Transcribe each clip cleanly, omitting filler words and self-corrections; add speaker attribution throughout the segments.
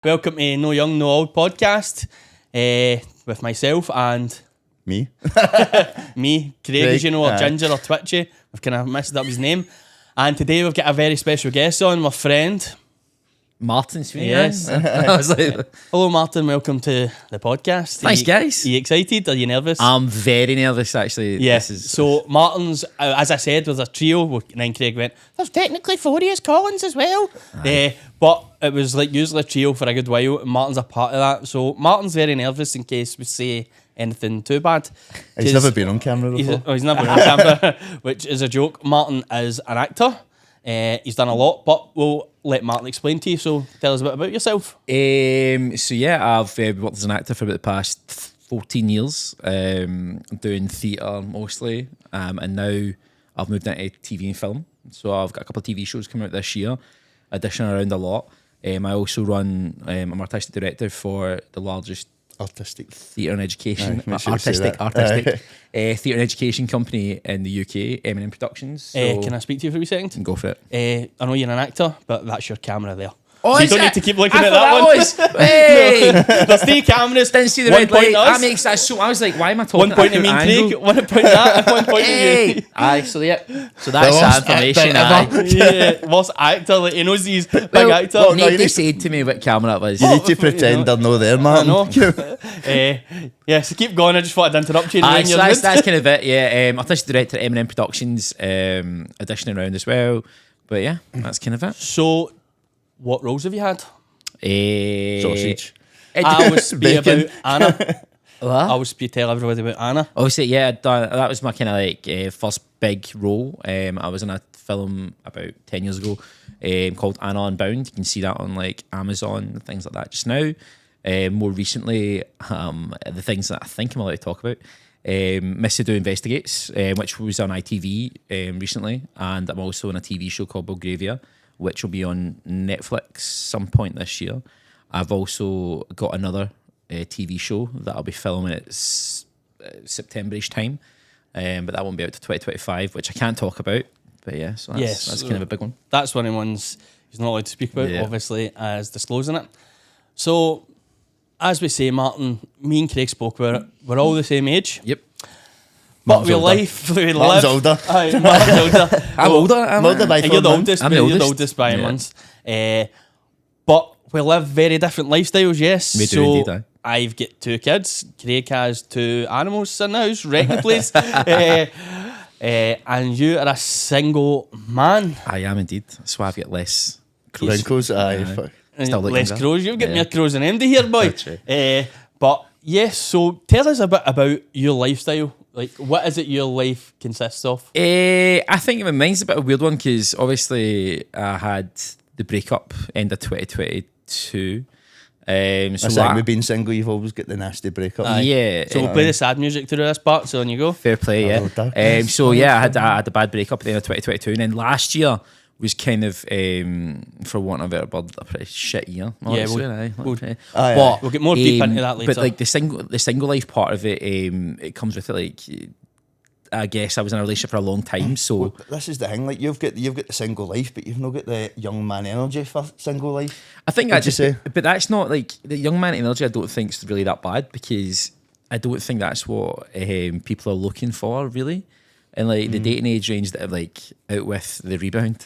Speaker 1: Welcome to No Young No Auld podcast with myself and
Speaker 2: Me,
Speaker 1: Craig, as you know, or Ginger or Twitchy. We've kind of messed up his name. And today we've got a very special guest on, my friend
Speaker 3: Martin Sweeney.
Speaker 1: Yes.
Speaker 3: I was like,
Speaker 1: Hello Martin, welcome to the podcast.
Speaker 3: Thanks, guys.
Speaker 1: Are you excited? Are you nervous?
Speaker 3: I'm very nervous, actually.
Speaker 1: Yes. So Martin's, as I said, was a trio. And then Craig went, there's technically 4 years Collins as well. But it was like usually a trio for a good while. And Martin's a part of that. So Martin's very nervous in case we say anything too bad.
Speaker 2: he's never been on camera before.
Speaker 1: He's never been on camera, which is a joke. Martin is an actor. He's done a lot, but we'll let Martin explain to you. So tell us a bit about yourself.
Speaker 3: I've worked as an actor for about the past 14 years, doing theatre mostly, and now I've moved into TV and film. So I've got a couple of TV shows coming out this year, auditioning around a lot. I also run, I'm an artistic director for the largest
Speaker 2: Artistic
Speaker 3: theatre and education,
Speaker 2: theatre
Speaker 3: and education company in the UK, M&M Productions. So
Speaker 1: Can I speak to you for a second?
Speaker 3: go for it.
Speaker 1: I know you're an actor, but that's your camera there.
Speaker 3: Oh,
Speaker 1: So you don't need to keep looking at that one.
Speaker 3: Was, hey,
Speaker 1: There's 3 cameras.
Speaker 3: didn't see the
Speaker 1: One
Speaker 3: red
Speaker 1: point
Speaker 3: light.
Speaker 1: us.
Speaker 3: That makes that so. I was like, why am I talking?
Speaker 1: One point to me and Craig, 1 point to that, and 1 point to you.
Speaker 3: Hey, aye. So that's that information.
Speaker 1: Yeah, worst actor, like, he knows he's big actor.
Speaker 2: well, no, you
Speaker 3: Nobody
Speaker 2: need-
Speaker 3: said to me what camera it was.
Speaker 2: You need to pretend they're not there, man.
Speaker 1: I know. Yeah, so keep going. I just wanted to interrupt you.
Speaker 3: Aye,
Speaker 1: When
Speaker 3: so
Speaker 1: you're
Speaker 3: that's
Speaker 1: mid.
Speaker 3: kind of it. Yeah, artistic director at M&M Productions, auditioning around as well. But yeah, that's kind of it.
Speaker 1: So, what roles have you had?
Speaker 2: Sausage.
Speaker 1: I will speak
Speaker 2: Bacon.
Speaker 1: about Anna.
Speaker 3: What?
Speaker 1: I will tell everybody about Anna.
Speaker 3: Obviously, yeah, that was my kind of like first big role. I was in a film about 10 years ago called Anna Unbound. You can see that on like Amazon and things like that just now. More recently, the things that I think I'm allowed to talk about, Missy Do Investigates, which was on ITV recently, and I'm also in a TV show called Belgravia, which will be on Netflix some point this year. I've also got another TV show that I'll be filming at September-ish time, but that won't be out to 2025, which I can't talk about. But yeah, so that's kind of a big one.
Speaker 1: That's one of the ones he's not allowed to speak about, obviously, as disclosing it. So, as we say, Martin, me and Craig spoke about it. We're all the same age.
Speaker 3: Yep.
Speaker 1: But
Speaker 2: Mum's
Speaker 1: we
Speaker 2: older.
Speaker 1: life, we
Speaker 2: Mum's
Speaker 1: live.
Speaker 2: older.
Speaker 1: Aye, Mum's older.
Speaker 3: I'm older. I'm
Speaker 2: Older by
Speaker 1: And
Speaker 2: 4
Speaker 1: you're the
Speaker 2: months.
Speaker 1: oldest.
Speaker 3: I'm the
Speaker 1: You're the
Speaker 3: oldest.
Speaker 1: oldest by
Speaker 3: Yeah.
Speaker 1: months. But we live very different lifestyles, yes.
Speaker 3: We do indeed, aye.
Speaker 1: I've got 2 kids. Craig has 2 animals in the house, wrecking the place. And you are a single man.
Speaker 3: I am indeed. That's why I've got less crows.
Speaker 2: Wrinkles, aye.
Speaker 3: Aye.
Speaker 2: fuck.
Speaker 3: Still looking
Speaker 1: Less
Speaker 3: good.
Speaker 1: crows. You've got
Speaker 3: Yeah.
Speaker 1: more crows than MD here, boy.
Speaker 3: That's right.
Speaker 1: But yes, so tell us a bit about your lifestyle. Like, what is it your life consists of?
Speaker 3: I think mine's a bit of a weird one because obviously I had the breakup end of 2022.
Speaker 2: That's it, we've been single, you've always got the nasty breakup.
Speaker 3: yeah.
Speaker 1: So we'll play the sad music through this part, so on you go.
Speaker 3: Fair play, yeah.
Speaker 2: Oh, darkness.
Speaker 3: So yeah, I had a bad breakup at the end of 2022, and then last year was kind of, for want of a better word, a pretty shit year.
Speaker 1: Yeah,
Speaker 3: we'll
Speaker 1: get more deep into that later.
Speaker 3: But like the single life part of it, it comes with it. Like, I guess I was in a relationship for a long time, so
Speaker 2: Well, this is the thing, like you've got the single life, but you've not got the young man energy for single life.
Speaker 3: I think
Speaker 2: What'd you say?
Speaker 3: but that's not like the young man energy. I don't think is really that bad because I don't think that's what people are looking for really, and like the dating age range that are like out with the rebound.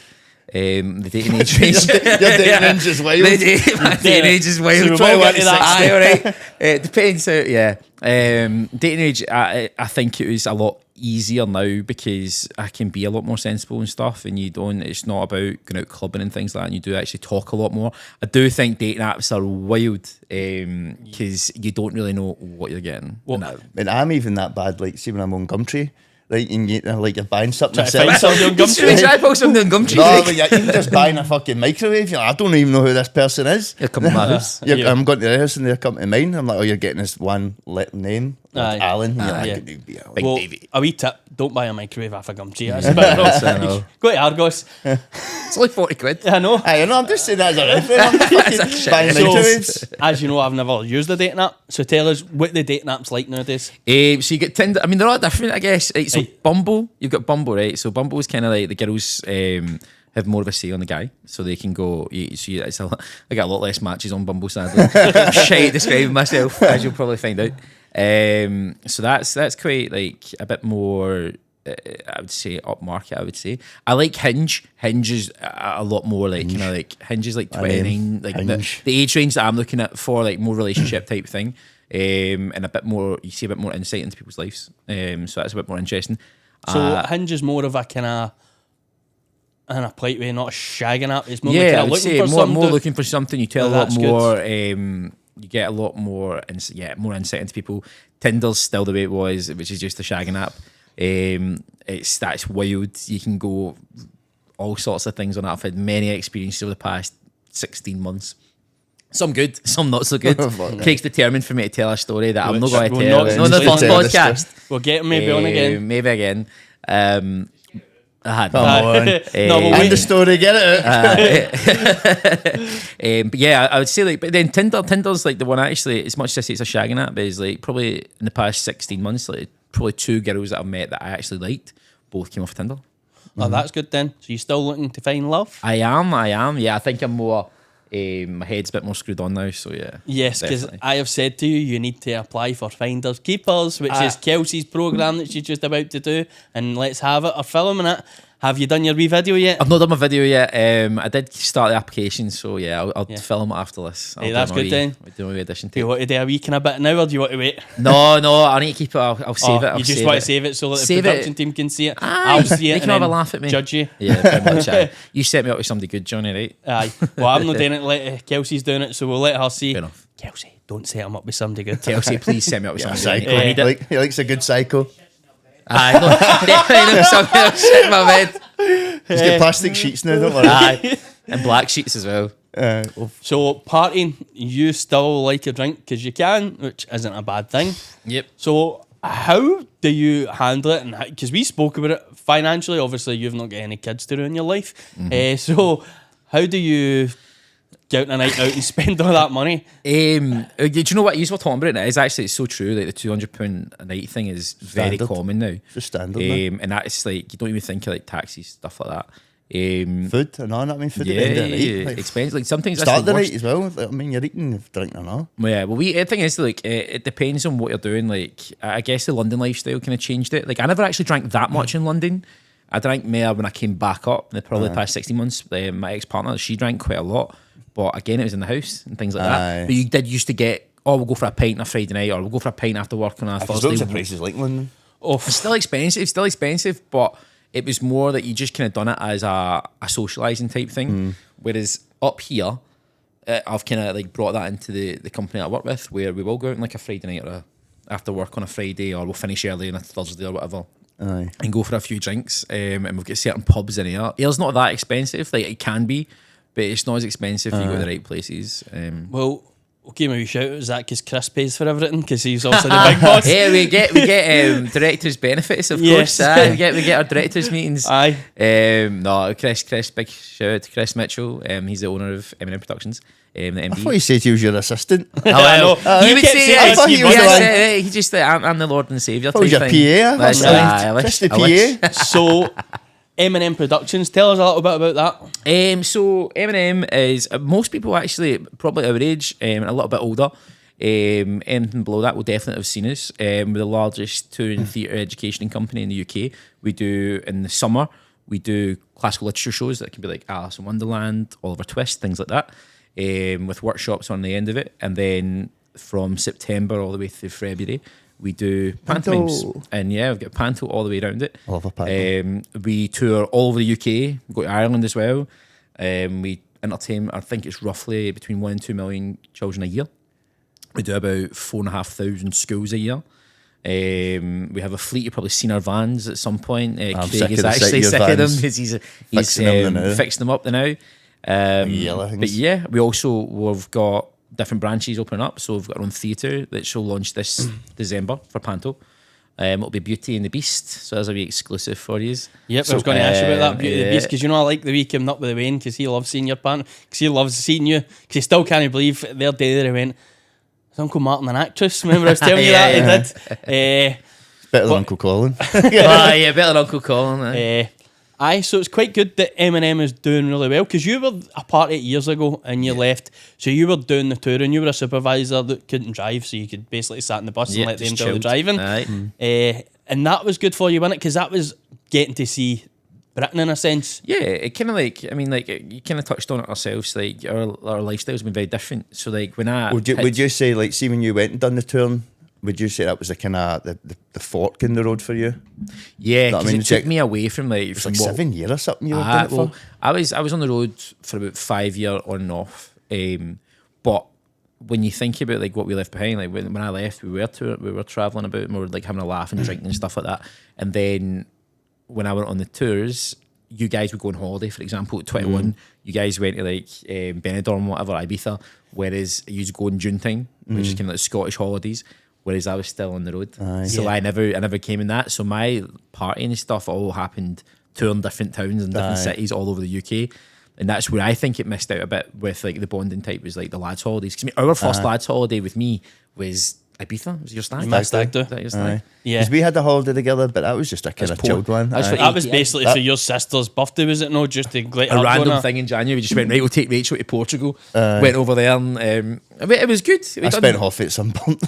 Speaker 3: The dating age range.
Speaker 2: Your dating range is wild.
Speaker 3: My dating age is wild.
Speaker 1: So we'll get to that.
Speaker 3: Aye, all right. It depends. Dating age. I think it was a lot easier now because I can be a lot more sensible and stuff, and you don't. It's not about going out clubbing and things like that. And you do actually talk a lot more. I do think dating apps are wild because you don't really know what you're getting.
Speaker 2: And I'm even that bad, like, see when I'm on Gumtree, like, and you're buying something.
Speaker 1: Try to find something on
Speaker 3: Should
Speaker 1: Gumtree.
Speaker 3: I post something on Gumtree?
Speaker 2: No, but you're even just buying a fucking microwave. You're like, I don't even know who this person is.
Speaker 3: You're coming to my house.
Speaker 2: I'm going to their house and they're coming to mine. I'm like, oh, you're getting this one name,
Speaker 1: Aye.
Speaker 2: Alan. And you're like,
Speaker 1: Yeah.
Speaker 2: could you be Alan?
Speaker 3: Big
Speaker 1: Well,
Speaker 3: Davey.
Speaker 1: a wee tip, don't buy a microwave off a Gumtree. That's about
Speaker 3: I know.
Speaker 1: Go to Argos.
Speaker 3: It's like 40 quid.
Speaker 1: I know.
Speaker 2: I know, I'm just saying that as a reference. I'm fucking buying
Speaker 1: So,
Speaker 2: microwaves.
Speaker 1: as you know, I've never used a dating app. So tell us what the dating app's like nowadays.
Speaker 3: So you get Tinder. I mean, they're all different, I guess. Right, so
Speaker 1: Right.
Speaker 3: Bumble, you've got Bumble, right? So Bumble is kind of like the girls have more of a say on the guy, so they can go. I got a lot less matches on Bumble, sadly. I'm shy describing myself, as you'll probably find out. So that's quite like a bit more. I would say upmarket. I would say I like Hinge. Hinge is a lot more like Hinge is like 29, like the age range that I'm looking at for like more relationship type thing, and a bit more. You see a bit more insight into people's lives. So that's a bit more interesting.
Speaker 1: So Hinge is more of a kind of, in a polite way, not a shagging app. It's more like
Speaker 3: I would
Speaker 1: looking
Speaker 3: say
Speaker 1: for something.
Speaker 3: More looking for something. You tell a lot
Speaker 1: that's
Speaker 3: more. You get a lot more, more insight into people. Tinder's still the way it was, which is just a shagging app. That's wild. You can go all sorts of things on that. I've had many experiences over the past 16 months. Some good, some not so good. Craig's determined for me to tell a story that I'm not going to tell. No, the first podcast.
Speaker 1: We'll get him maybe on again.
Speaker 3: Maybe again. I had
Speaker 2: Come on. End the story, get it out.
Speaker 3: But yeah, I would say like, but then Tinder's like the one actually, as much as I say it's a shagging app, but it's like probably in the past 16 months, like probably 2 girls that I've met that I actually liked, both came off Tinder.
Speaker 1: Oh, that's good then. So you're still looking to find love?
Speaker 3: I am. Yeah, I think I'm more, my head's a bit more screwed on now, so yeah.
Speaker 1: Yes, because I have said to you, you need to apply for Finders Keepers, which is Kelsey's programme that she's just about to do, and Let's Have It, or filming it. Have you done your wee video yet?
Speaker 3: I've not done my video yet. I did start the application, so yeah, I'll film it after this.
Speaker 1: Hey, that's good then.
Speaker 3: We'll do my wee addition to
Speaker 1: Do you want to do a wee kind of bit now, or do you want to wait?
Speaker 3: No, I need to keep it. I'll save it.
Speaker 1: You just want to save it so that the production team can see it?
Speaker 3: Aye,
Speaker 1: I'll see it
Speaker 3: they can have a laugh at me.
Speaker 1: Judge you.
Speaker 3: Yeah, pretty much. Aye. You set me up with somebody good, Jonny, right?
Speaker 1: Aye. Well, I'm not doing it. Kelsey's doing it, so we'll let her see.
Speaker 3: Fair enough.
Speaker 1: Kelsey, don't set him up with somebody good.
Speaker 3: Kelsey, please set me up with somebody good.
Speaker 2: Psycho. He likes a good psycho.
Speaker 3: Aye, no, definitely know something else shit in my bed.
Speaker 2: He's got plastic sheets now, don't worry.
Speaker 3: Aye, and black sheets as well.
Speaker 1: So partying, you still like a drink because you can, which isn't a bad thing.
Speaker 3: Yep.
Speaker 1: So how do you handle it? And because we spoke about it financially, obviously you've not got any kids to ruin your life. So how do you get out a night out and spend all that money?
Speaker 3: Do you know what? You were talking about it. It's so true. Like the £200 a night thing is very common now.
Speaker 2: Just standard.
Speaker 3: And that's like you don't even think of like taxis, stuff like that.
Speaker 2: Food and all. I mean, food
Speaker 3: yeah,
Speaker 2: at the end of the night.
Speaker 3: like, expensive. Like sometimes
Speaker 2: Start
Speaker 3: that's
Speaker 2: the
Speaker 3: the worst.
Speaker 2: night as well. Like, I mean, you're eating, drinking or not.
Speaker 3: Yeah, well, the thing is, like, it depends on what you're doing. Like, I guess the London lifestyle kind of changed it. Like, I never actually drank that much in London. I drank more when I came back up in the probably the past 16 months. My ex-partner, she drank quite a lot. But again, it was in the house and things like that. But you did used to get, we'll go for a pint on a Friday night, or we'll go for a pint after work on a Thursday.
Speaker 2: Those are prices like London.
Speaker 3: It's still expensive, but it was more that you just kind of done it as a socialising type thing. Whereas up here, I've kind of like brought that into the company I work with, where we will go out on like a Friday night or after work on a Friday, or we'll finish early on a Thursday or whatever. And go for a few drinks, and we've got certain pubs in here. Ale's not that expensive, like it can be, but it's not as expensive if you go to the right places.
Speaker 1: Well, we'll give him a wee shout out. Is that because Chris pays for everything? Because he's also the big boss.
Speaker 3: Yeah, we get directors' benefits, of course. We get our directors' meetings.
Speaker 1: Aye.
Speaker 3: No, Chris, big shout out to Chris Mitchell. He's the owner of M&M Productions. The MD.
Speaker 2: I thought you said he was your assistant.
Speaker 1: I know.
Speaker 3: He would say
Speaker 2: I thought he was the one.
Speaker 3: he just I'm the Lord and Saviour.
Speaker 2: What was your PA?
Speaker 3: Just
Speaker 2: the PA.
Speaker 1: So, M&M Productions, tell us a little bit about that.
Speaker 3: So M&M is most people actually probably our age and a little bit older. Anything below that will definitely have seen us. We're the largest tour and theatre education company in the UK. We do in the summer. We do classical literature shows that can be like Alice in Wonderland, Oliver Twist, things like that. With workshops on the end of it, and then from September all the way through February we do pantomimes, and we've got panto all the way around it.
Speaker 2: I love a panto.
Speaker 3: We tour all over the UK. We go to Ireland as well. We entertain, I think it's roughly between 1 and 2 million children a year. We do about 4,500 schools a year. We have a fleet. You've probably seen our vans at some point. Craig is actually sick of them because he's fixing them up now. But yeah, we've got different branches opening up. So we've got our own theatre that shall launch this December for Panto. It'll be Beauty and the Beast, so that's a wee exclusive for you.
Speaker 1: Yep, so, I was going to ask you about that Beauty and the Beast, because I like the wee coming up with the Wayne, because he loves seeing your panto, because he loves seeing you, because he still can't believe their day they went, is Uncle Martin an actress? Remember I was telling you that? He did.
Speaker 2: Better than Uncle Colin.
Speaker 3: Yeah, better than Uncle Colin.
Speaker 1: Aye, so it's quite good that Eminem is doing really well, because you were a part 8 years ago and you left, so you were doing the tour and you were a supervisor that couldn't drive, so you could basically sat in the bus and let them
Speaker 3: just
Speaker 1: do the
Speaker 3: chilled.
Speaker 1: driving.
Speaker 3: Aye.
Speaker 1: And that was good for you, wasn't it? Because that was getting to see Britain in a sense.
Speaker 3: Yeah, it kind of like, I mean, like, you kind of touched on it ourselves, like, our lifestyles have been very different. So, like, when I...
Speaker 2: Would you say, like, see when you went and done the tour, would you say that was the kind of the fork in the road for you?
Speaker 3: Yeah,
Speaker 2: Know what
Speaker 3: because
Speaker 2: I mean?
Speaker 3: it took me away from, like...
Speaker 2: It's like 7 years or something you were doing it for?
Speaker 3: Well, I was on the road for about 5 years on and off. But when you think about, like, what we left behind, like, when I left, we were travelling about, and we were, like, having a laugh and drinking and stuff like that. And then when I went on the tours, you guys would go on holiday, for example, at 21. You guys went to, like, Benidorm, whatever, Ibiza, whereas you used to go in June time, which is kind of like Scottish holidays, whereas I was still on the road. So I never came in that. So my partying and stuff all happened touring different towns and different cities all over the UK. And that's where I think it missed out a bit with, like, the bonding type was, like, the lads' holidays. Because our first lads' holiday with me was Ibiza. Was your stag?
Speaker 1: My stag do.
Speaker 3: Was that your stag?
Speaker 1: Yeah.
Speaker 2: Because we had a holiday together, but that was just a kind of chilled one.
Speaker 1: That was basically for your sister's birthday, was it? No, just to get
Speaker 3: A random thing in January. We just went, right, we'll take Rachel to Portugal. Went over there and I mean, it was good.
Speaker 2: I spent half at some point.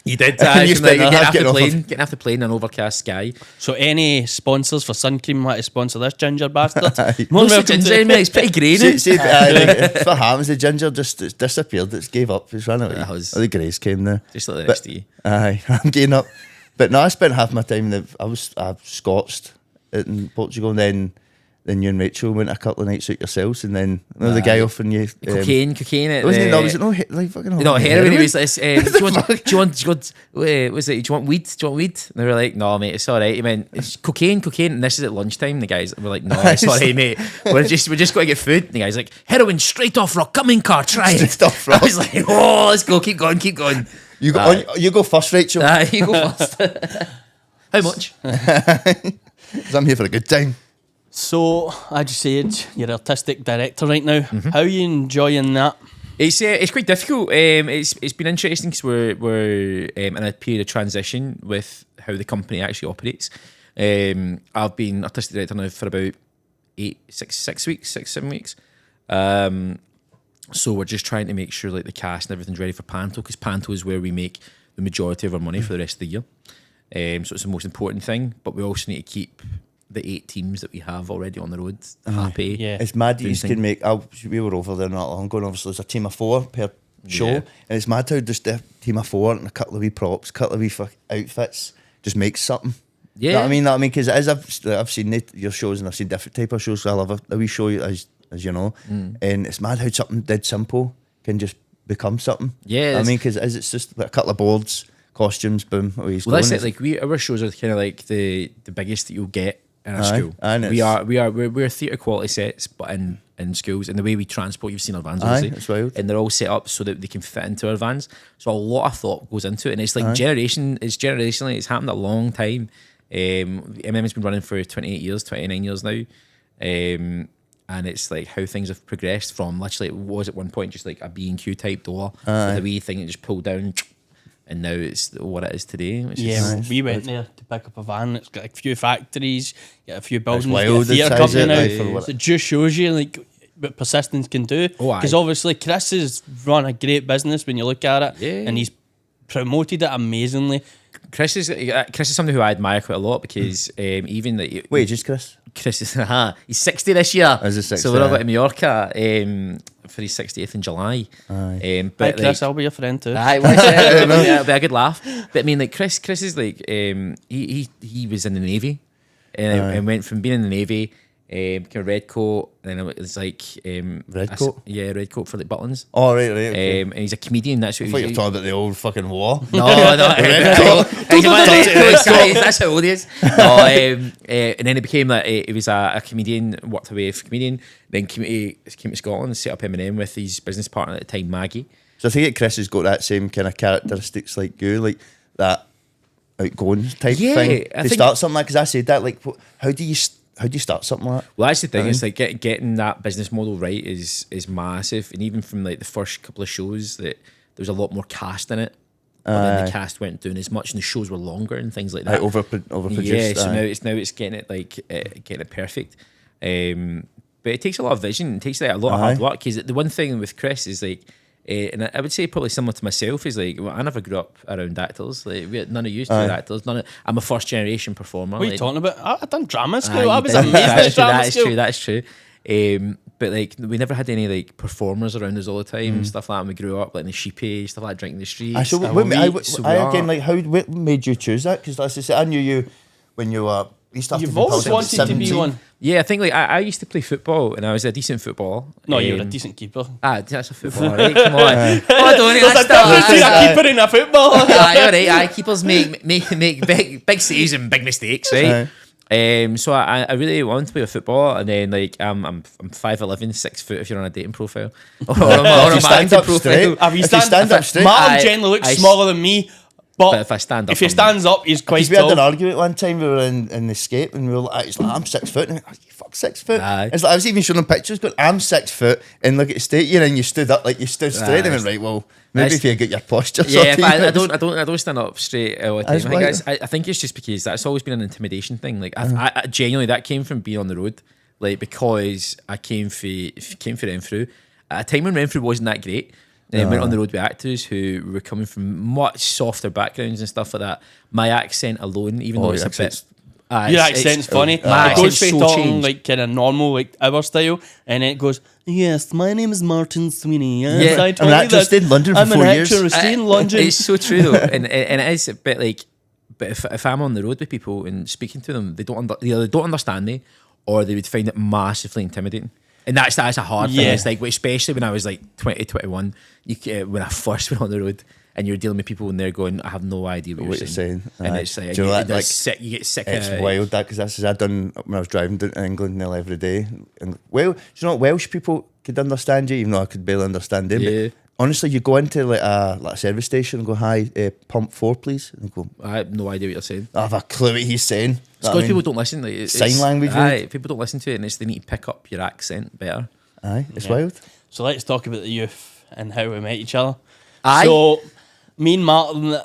Speaker 3: You did.
Speaker 2: You spent
Speaker 3: getting
Speaker 2: half
Speaker 3: getting off the plane in an overcast sky.
Speaker 1: So any sponsors for sun cream want to sponsor this ginger bastard?
Speaker 3: Most of the ginger, mate, it's pretty grey now.
Speaker 2: See, if what happens, the ginger just disappeared. It's gave up. It's run away. The greys came now.
Speaker 3: Just like the rest of you.
Speaker 2: Aye, I'm getting up. But no, I spent half my time I was scotsed in Portugal, and then you and Rachel went a couple of nights out yourselves, and then the guy offering you
Speaker 3: cocaine.
Speaker 2: Wasn't it? No, was it no like fucking
Speaker 3: no heroin? It was this. Do you want weed? And they were like, no, mate, it's all right. He went, it's cocaine, and this is at lunchtime. The guys were like, no, it's all right, mate. We're just going to get food. And the guy's like, heroin straight off rock. Come in, car, try it.
Speaker 2: Straight off rock.
Speaker 3: I was like, oh, let's go, keep going.
Speaker 2: You go first, Rachel.
Speaker 3: You go first. How much?
Speaker 2: 'Cause I'm here for a good time.
Speaker 1: So, I just said you're artistic director right now. How are you enjoying that?
Speaker 3: It's quite difficult. It's been interesting because we're in a period of transition with how the company actually operates. I've been artistic director now for about 7 weeks. So we're just trying to make sure, like, the cast and everything's ready for Panto, because Panto is where we make the majority of our money for the rest of the year. So it's the most important thing. But we also need to keep the 8 teams that we have already on the road happy.
Speaker 1: Yeah.
Speaker 2: It's mad that you can make. We were over there not long ago, and obviously there's a team of 4 per show, and it's mad how just a team of 4 and a couple of wee props, couple of wee outfits just makes something.
Speaker 3: Yeah,
Speaker 2: you know what I mean? That I mean, because as I've seen your shows and I've seen different type of shows, so I love a wee show as you know, and it's mad how something dead simple can just become something.
Speaker 3: Yeah,
Speaker 2: I mean, because as it's just a couple of boards, costumes, boom. Away he's
Speaker 3: well, that's
Speaker 2: going.
Speaker 3: it. Like our shows are kind of like the biggest that you'll get in a school.
Speaker 2: And
Speaker 3: we're theatre quality sets, but in schools, and the way we transport, you've seen our vans, obviously,
Speaker 2: it's wild.
Speaker 3: and they're all set up so that they can fit into our vans. So a lot of thought goes into it, and it's like generationally, it's happened a long time. MM's been running for 28 years, 29 years now. And it's like how things have progressed from literally, it was at one point just like a B&Q type door with a wee thing that just pulled down, and now it's what it is today.
Speaker 1: Nice. We went there to pick up a van. It's got a few factories, got a few buildings,
Speaker 2: wild,
Speaker 1: got a theatre company now.
Speaker 2: so
Speaker 1: it just shows you like what persistence can do. Because obviously Chris has run a great business when you look at it, and he's promoted it amazingly.
Speaker 3: Chris is somebody who I admire quite a lot, because even that.
Speaker 2: Wait, just Chris
Speaker 3: is he's 60 this year.
Speaker 2: Is he 60?
Speaker 3: So we're all going to Mallorca for his 60th in July.
Speaker 1: But
Speaker 3: but
Speaker 1: Chris, I'll be your friend too.
Speaker 3: It'll be a good laugh. But I mean, like Chris is like he was in the Navy and went from being in the Navy, kind of red coat, and then it was like
Speaker 2: red coat.
Speaker 3: Red coat for like Butlins.
Speaker 2: Oh right. Okay.
Speaker 3: And he's a comedian. That's what
Speaker 2: I thought you were talking about the old fucking war.
Speaker 3: No, red coat. That's how old he is. No, and then he became like he was a comedian, worked away for comedian, then came to Scotland and set up M&M with his business partner at the time, Maggie.
Speaker 2: So I think Chris has got that same kind of characteristics like you, like that outgoing type thing. To start something like, because I said that, like, how do you start something like that?
Speaker 3: Well, that's the thing. It's like getting that business model right is massive, and even from like the first couple of shows, that there was a lot more cast in it. But then the cast weren't doing as much, and the shows were longer and things like that.
Speaker 2: Overproduced.
Speaker 3: Yeah, so now it's getting it like getting it perfect. But it takes a lot of vision. It takes like a lot of hard work. Because the one thing with Chris is like, and I would say probably similar to myself, is like, well, I never grew up around actors. Like none of you do actors. I'm a first generation performer.
Speaker 1: What are you
Speaker 3: like,
Speaker 1: talking about? I done drama school. I was amazing at drama school.
Speaker 3: That's true. But like we never had any like performers around us all the time and stuff like that. And we grew up like in the sheepy stuff like drinking in the streets.
Speaker 2: Again, like, what made you choose that? Because as I said, I knew you when you were.
Speaker 1: You've always wanted to be one.
Speaker 3: Yeah, I think like I used to play football and I was a decent footballer.
Speaker 1: No, you're a decent keeper.
Speaker 3: That's a footballer, right? Come on.
Speaker 1: There's a difference between a keeper and a footballer.
Speaker 3: All right. Keepers make big saves and big mistakes, right? So I really wanted to be a footballer, and then like I'm 5'11", 6 foot if you're on a dating profile or on my acting profile.
Speaker 1: If you stand up straight, Martin generally looks smaller than me. But
Speaker 3: if I stand up,
Speaker 1: if he stands up, he's quite
Speaker 2: we
Speaker 1: tall.
Speaker 2: had an argument one time. We were in the Escape, and we were like, it's like, I'm 6 foot. And I'm like, you fuck 6 foot. It's like I was even showing them pictures, going, I'm 6 foot, and look at the state you're in. You stood up like you stood straight. And I went, right, well, maybe if you get your posture.
Speaker 3: Yeah, but I don't stand up straight all the time. I think it's just because that's always been an intimidation thing. Like I genuinely, that came from being on the road, like because I came for Renfrew at a time when Renfrew wasn't that great. And went on the road with actors who were coming from much softer backgrounds and stuff like that. My accent alone, even though it's a bit...
Speaker 1: your accent's funny. It goes straight talking like kind of normal, like our style, and it goes, yes, my name is Martin Sweeney. Yes, I told you that.
Speaker 2: Stayed in London for 4 years.
Speaker 1: I'm an actor, stayed in London.
Speaker 3: It's so true though, and it is a bit like... But if I'm on the road with people and speaking to them, they either don't understand me, or they would find it massively intimidating. And that's a hard thing. It's like, especially when I was like 20, 21, when I first went on the road and you're dealing with people and they're going, I have no idea what you're saying. And it's like, you get sick.
Speaker 2: It's wild that, because that's I done when I was driving down to England nearly every day. And well, do you know what, Welsh people could understand you, even though I could barely understand them.
Speaker 3: Yeah.
Speaker 2: Honestly, you go into like a service station and go, hi, pump 4 please. And go,
Speaker 3: I have no idea what you're saying.
Speaker 2: I have a clue what he's saying.
Speaker 3: Because people don't listen. Like,
Speaker 2: sign language.
Speaker 3: People don't listen to it, and they need to pick up your accent better.
Speaker 2: It's wild.
Speaker 1: So let's talk about the youth and how we met each other.
Speaker 3: So
Speaker 1: me and Martin,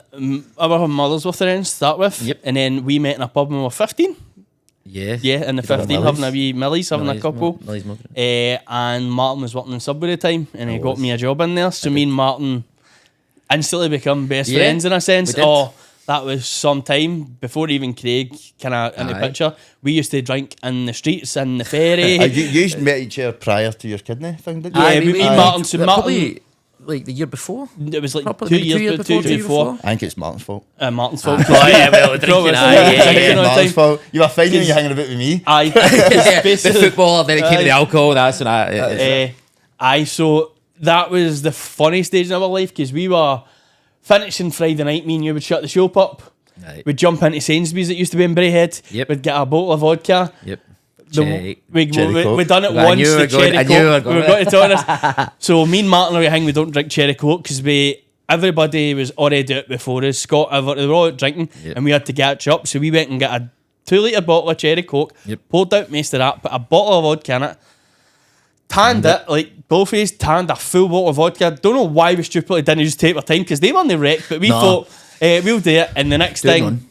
Speaker 1: our mothers were friends to start with.
Speaker 3: Yep.
Speaker 1: And then we met in a pub when we were 15.
Speaker 3: Yeah.
Speaker 1: Yeah, in the 15, having a wee Millie's, having a couple. And Martin was working in Subway at the time, and he got me a job in there. So me and Martin instantly become best friends in a sense. That was some time before even Craig kind of in the picture. We used to drink in the streets, in the ferry.
Speaker 2: You met each other prior to your kidney thing, didn't you?
Speaker 1: Yeah, we met Martin. So Martin,
Speaker 3: like the year before?
Speaker 1: It was like 2 years before.
Speaker 2: I think it's Martin's fault.
Speaker 1: Martin's fault.
Speaker 2: Martin's fault. You were fine when you're hanging about with me.
Speaker 3: The footballer, then it came to the alcohol. That's when
Speaker 1: so that was the funny stage in our life, because we were finishing Friday night. Me and you would shut the shop up. Right. We'd jump into Sainsbury's that used to be in Braehead.
Speaker 3: Yep.
Speaker 1: We'd get a bottle of vodka.
Speaker 3: Yep.
Speaker 1: We done it once. The cherry coke. We were going to tell us. So me and Martin are hang. We don't drink cherry coke because everybody was already out before us. Scott, they were all out drinking, and we had to catch up. So we went and got a 2-litre bottle of cherry coke. Poured out most of that, put a bottle of vodka in it. Tanned it, like Bullface tanned a full bottle of vodka. Don't know why we stupidly didn't just take our time, because they were on the wreck, but we thought we'll do it. And the next thing,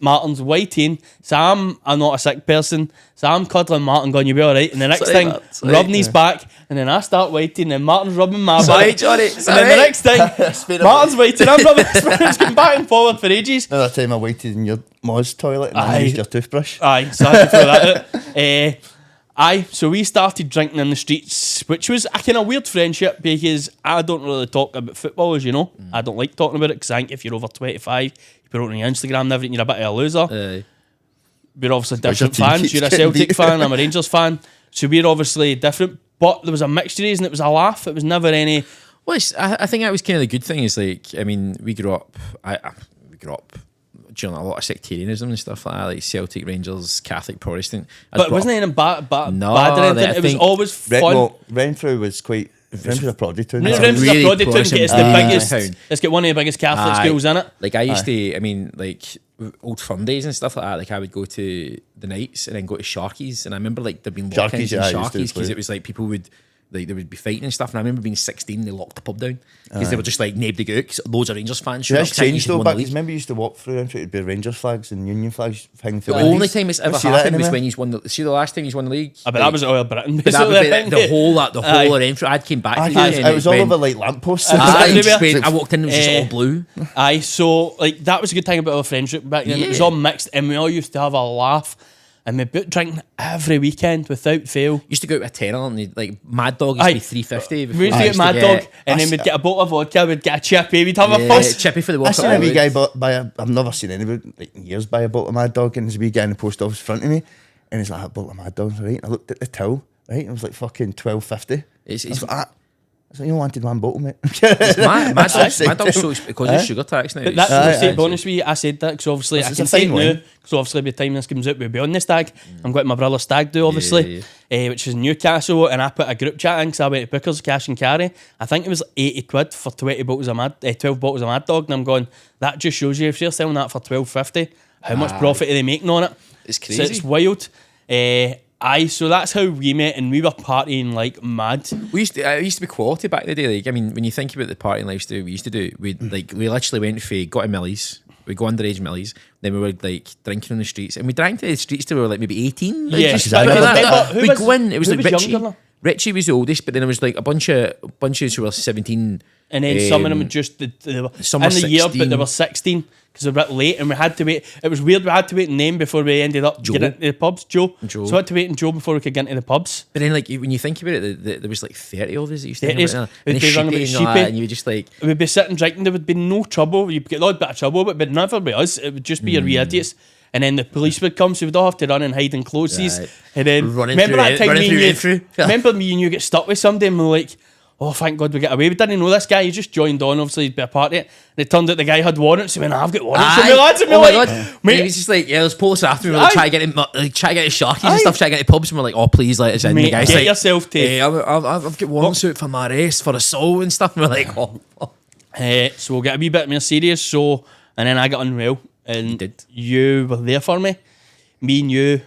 Speaker 1: Martin's whiting, so I'm not a sick person, so I'm cuddling Martin going, you'll be alright. And the next thing, rubbing his back, and then I start whiting, and Martin's rubbing my back.
Speaker 3: Johnny,
Speaker 1: and then the next thing, Martin's whiting, I'm rubbing his back. It's going back and forward for ages.
Speaker 2: Another time I waited in your mom's toilet and I used your toothbrush.
Speaker 1: So I had to throw that out. So we started drinking in the streets, which was a kind of weird friendship, because I don't really talk about football, as you know. I don't like talking about it, because I think if you're over 25, you put it on your Instagram and everything, you're a bit of a loser. We're obviously different fans. You're a Celtic fan, I'm a Rangers fan. So we're obviously different, but there was a mixed race and it was a laugh. It was never any...
Speaker 3: Well, I think that was kind of the good thing, is like, I mean, we grew up during a lot of sectarianism and stuff like that, like Celtic, Rangers, Catholic, Protestant.
Speaker 1: But wasn't anything bad or anything. It was always fun.
Speaker 2: Well, Renfrew was quite... Renfrew's a proddy town.
Speaker 1: Renfrew's a proddy town. It's the biggest... It's got one of the biggest Catholic schools in it.
Speaker 3: Like I used to... I mean, like, old firm days and stuff like that, like I would go to the nights and then go to Sharkies, and I remember like there'd been walk-ins in Sharkies, because it was like people would like they would be fighting and stuff. And I remember being 16, they locked the pub down because they were just like nobody go out. Loads of Rangers fans.
Speaker 2: That's changed though. Back remember you used to walk through and it'd be Rangers flags and Union flags hanging through.
Speaker 3: The only time it's ever happened was when you won. See the last time you won the league.
Speaker 1: But that was Oil Britain.
Speaker 3: But that would be the whole of Renfrew. I came back.
Speaker 2: It was all over like lampposts.
Speaker 3: I walked in, it was just all blue.
Speaker 1: Aye, so like that was a good thing about our friendship back then. It was all mixed, and we all used to have a laugh. And we boot drinking every weekend without fail.
Speaker 3: Used to go out with a tenner and like Mad Dog used to be $3.50.
Speaker 1: We used to get Mad Dog and then we'd get a bottle of vodka, we'd get a chippy, we'd have a fuss.
Speaker 3: Chippy for the walk.
Speaker 2: I seen a wee guy I've never seen anybody like in years buy a bottle of Mad Dog, and there's a wee guy in the post office in front of me and he's like, a bottle of Mad Dog, right? And I looked at the till, right? And it was like fucking $12.50. It's like, I you wanted one bottle, mate.
Speaker 3: Mad Dog's so because of sugar tax now.
Speaker 1: But that's the bonus we. I said that because obviously I can say it now. Because obviously by the time this comes out, we'll be on the stag. I'm going to my brother's stag do, obviously, which is in Newcastle, and I put a group chat in because I went to Booker's cash and carry. I think it was 80 quid for 12 bottles of Mad Dog, and I'm going. That just shows you if you're selling that for $12.50, how much profit are they making on it?
Speaker 3: It's crazy.
Speaker 1: So it's wild. So that's how we met, and we were partying like mad.
Speaker 3: It used to be quality back in the day. Like, I mean, when you think about the partying lifestyle we used to do, we literally got to Millie's. We go underage Millie's, then we were like drinking on the streets, and we drank to the streets till we were like maybe 18. Like,
Speaker 1: yeah,
Speaker 3: we go in. It was like Richie. Richie was the oldest, but then there was like a bunch of who were 17.
Speaker 1: And then some of them were just they were
Speaker 3: some
Speaker 1: in
Speaker 3: were
Speaker 1: the
Speaker 3: 16.
Speaker 1: year, but they were 16 because they were a bit late, and we had to wait. It was weird. We had to wait in them before we ended up getting into the pubs. Joe. So we had to wait in Joe before we could get into the pubs.
Speaker 3: But then, like when you think about it, there was like 30 of us that used to
Speaker 1: and
Speaker 3: you were just like
Speaker 1: we'd be sitting drinking. There would be no trouble. You'd get a lot bit of trouble, but it'd never be us. It would just be your wee idiots. And then the police would come, so we'd all have to run and hide in clothes. Right. And then remember me and you get stuck with somebody, and we're like, oh, thank God we get away. We didn't know this guy. He just joined on, obviously, he'd be a part of it. And it turned out the guy had warrants. He went, I've got warrants for me, lads. And
Speaker 3: my God. Mate, he was just like, there's police after me. We're like, try to get him, try to get his sharkies and stuff, try to get the pubs. And we're like, oh, please let us in.
Speaker 1: Mate,
Speaker 3: the guy's
Speaker 1: get
Speaker 3: like,
Speaker 1: yourself to.
Speaker 3: I've got warrants out for my arrest for assault and stuff. And we're like, oh.
Speaker 1: So we'll get a wee bit more serious. So, and then I got unwell. And you were there for me. Me and you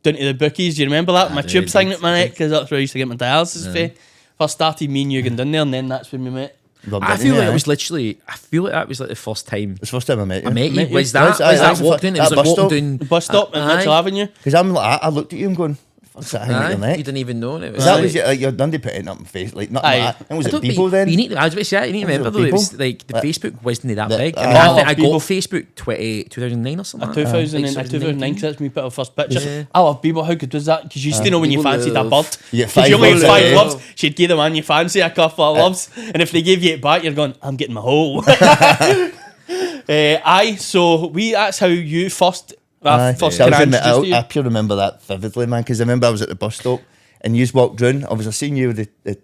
Speaker 1: down to the bookies. Do you remember that? My tube thing at my neck, because that's where I used to get my dialysis for. First started me and you going down there, and then that's when we met.
Speaker 3: I feel like that was like the first time.
Speaker 2: It's the first time I met you.
Speaker 3: Was that walking? It was like walking down
Speaker 1: the bus stop in Mitchell Avenue.
Speaker 2: Because I'm like, I looked at you and going, what's that hanging at your neck?
Speaker 3: You didn't even know it.
Speaker 2: That was your Dundee putting up in face, like nothing like that. And was it Bebo then?
Speaker 3: I was about to say, you need to remember though, it was like the Facebook wasn't that big. I think I got Facebook 2009 or something.
Speaker 1: 2009, because that's me put our first picture. I love Bebo. How good was that? Because you used to know when you fancied a bird.
Speaker 2: Because
Speaker 1: you only had 5 loves. She'd give the man you fancy a couple of loves, and if they gave you it back, you're going, I'm getting my whole. That's how you first. I pure remember that vividly, man, because I remember I was at the bus stop and you walked round. I seen you with the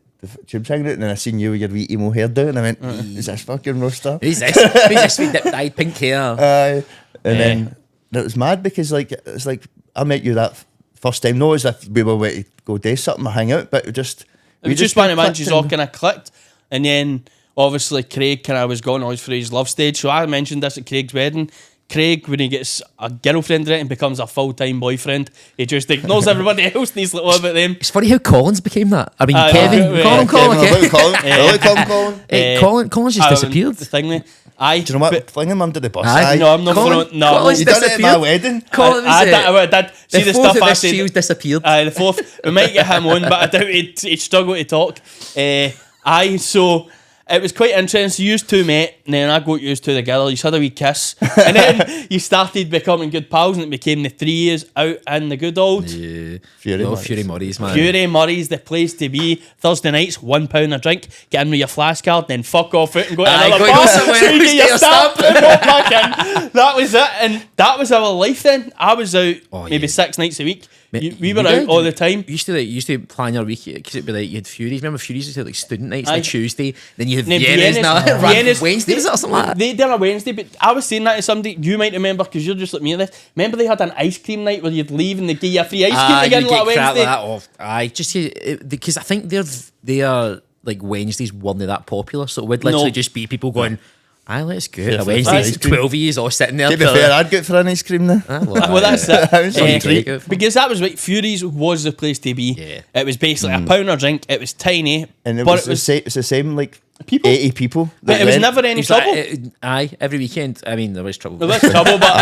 Speaker 1: tubes hanging out, and then I seen you with your wee emo hairdo, and I went, is this fucking roaster?
Speaker 3: Who's this with dyed pink hair?
Speaker 2: And then it was mad because it's like I met you that first time, no as if we were waiting to go do something or hang out, but it was just one of the manches all kind of clicked. And then obviously Craig kind of was going always for his love stage, so I mentioned this at Craig's wedding. Craig, when he gets a girlfriend and becomes a full-time boyfriend, he just ignores everybody else and he's like, what about them?
Speaker 3: It's funny how Collins became that. I mean, Kevin. Collins just disappeared.
Speaker 1: The thing,
Speaker 2: do you know what? Fling him under the bus.
Speaker 1: No, I'm not throwing. No,
Speaker 3: Collins
Speaker 2: you done it at my wedding.
Speaker 1: I did. See the stuff I said.
Speaker 3: Shield disappeared.
Speaker 1: The fourth, we might get him on, but I doubt he'd struggle to talk. So it was quite interesting. You two met, and then I got you two together. You had a wee kiss, and then you started becoming good pals, and it became the 3 years out in the good old.
Speaker 3: Yeah, Fury Murray's, man.
Speaker 1: Fury Murray's the place to be. Thursday nights, £1 a drink. Get in with your flash card, then fuck off out and go to another bar. So you get your stamp and walk back in. That was it, and that was our life then. I was out maybe 6 nights a week. We were out all the time.
Speaker 3: You used to plan your week because it'd be like you had Furies. Remember Furies used to have like student nights on Tuesday. Then you have Vienna's Wednesdays or something like that.
Speaker 1: They did a Wednesday, but I was saying that to somebody you might remember because you're just like me on this. Remember they had an ice cream night where you'd leave and they give you a free ice cream again like Wednesday.
Speaker 3: Just because I think they are like Wednesdays weren't that popular, so it would literally just be people going, Aye, let's go.
Speaker 2: Yeah,
Speaker 3: A
Speaker 2: for
Speaker 3: Wednesday,
Speaker 2: ice cream.
Speaker 3: 12 of you all sitting there.
Speaker 2: To be fair, I'd go for an ice cream now.
Speaker 1: Well, that's it.
Speaker 2: That was
Speaker 3: a treat.
Speaker 1: Because that was like Fury's was the place to be.
Speaker 3: Yeah.
Speaker 1: It was basically a £1 a drink. It was tiny,
Speaker 2: And it
Speaker 1: but
Speaker 2: was, it's the same, like,
Speaker 1: People?
Speaker 2: 80 people.
Speaker 1: but it was never any
Speaker 3: It's like,
Speaker 1: trouble.
Speaker 3: aye, every weekend. I mean, there was trouble.
Speaker 1: There was trouble, but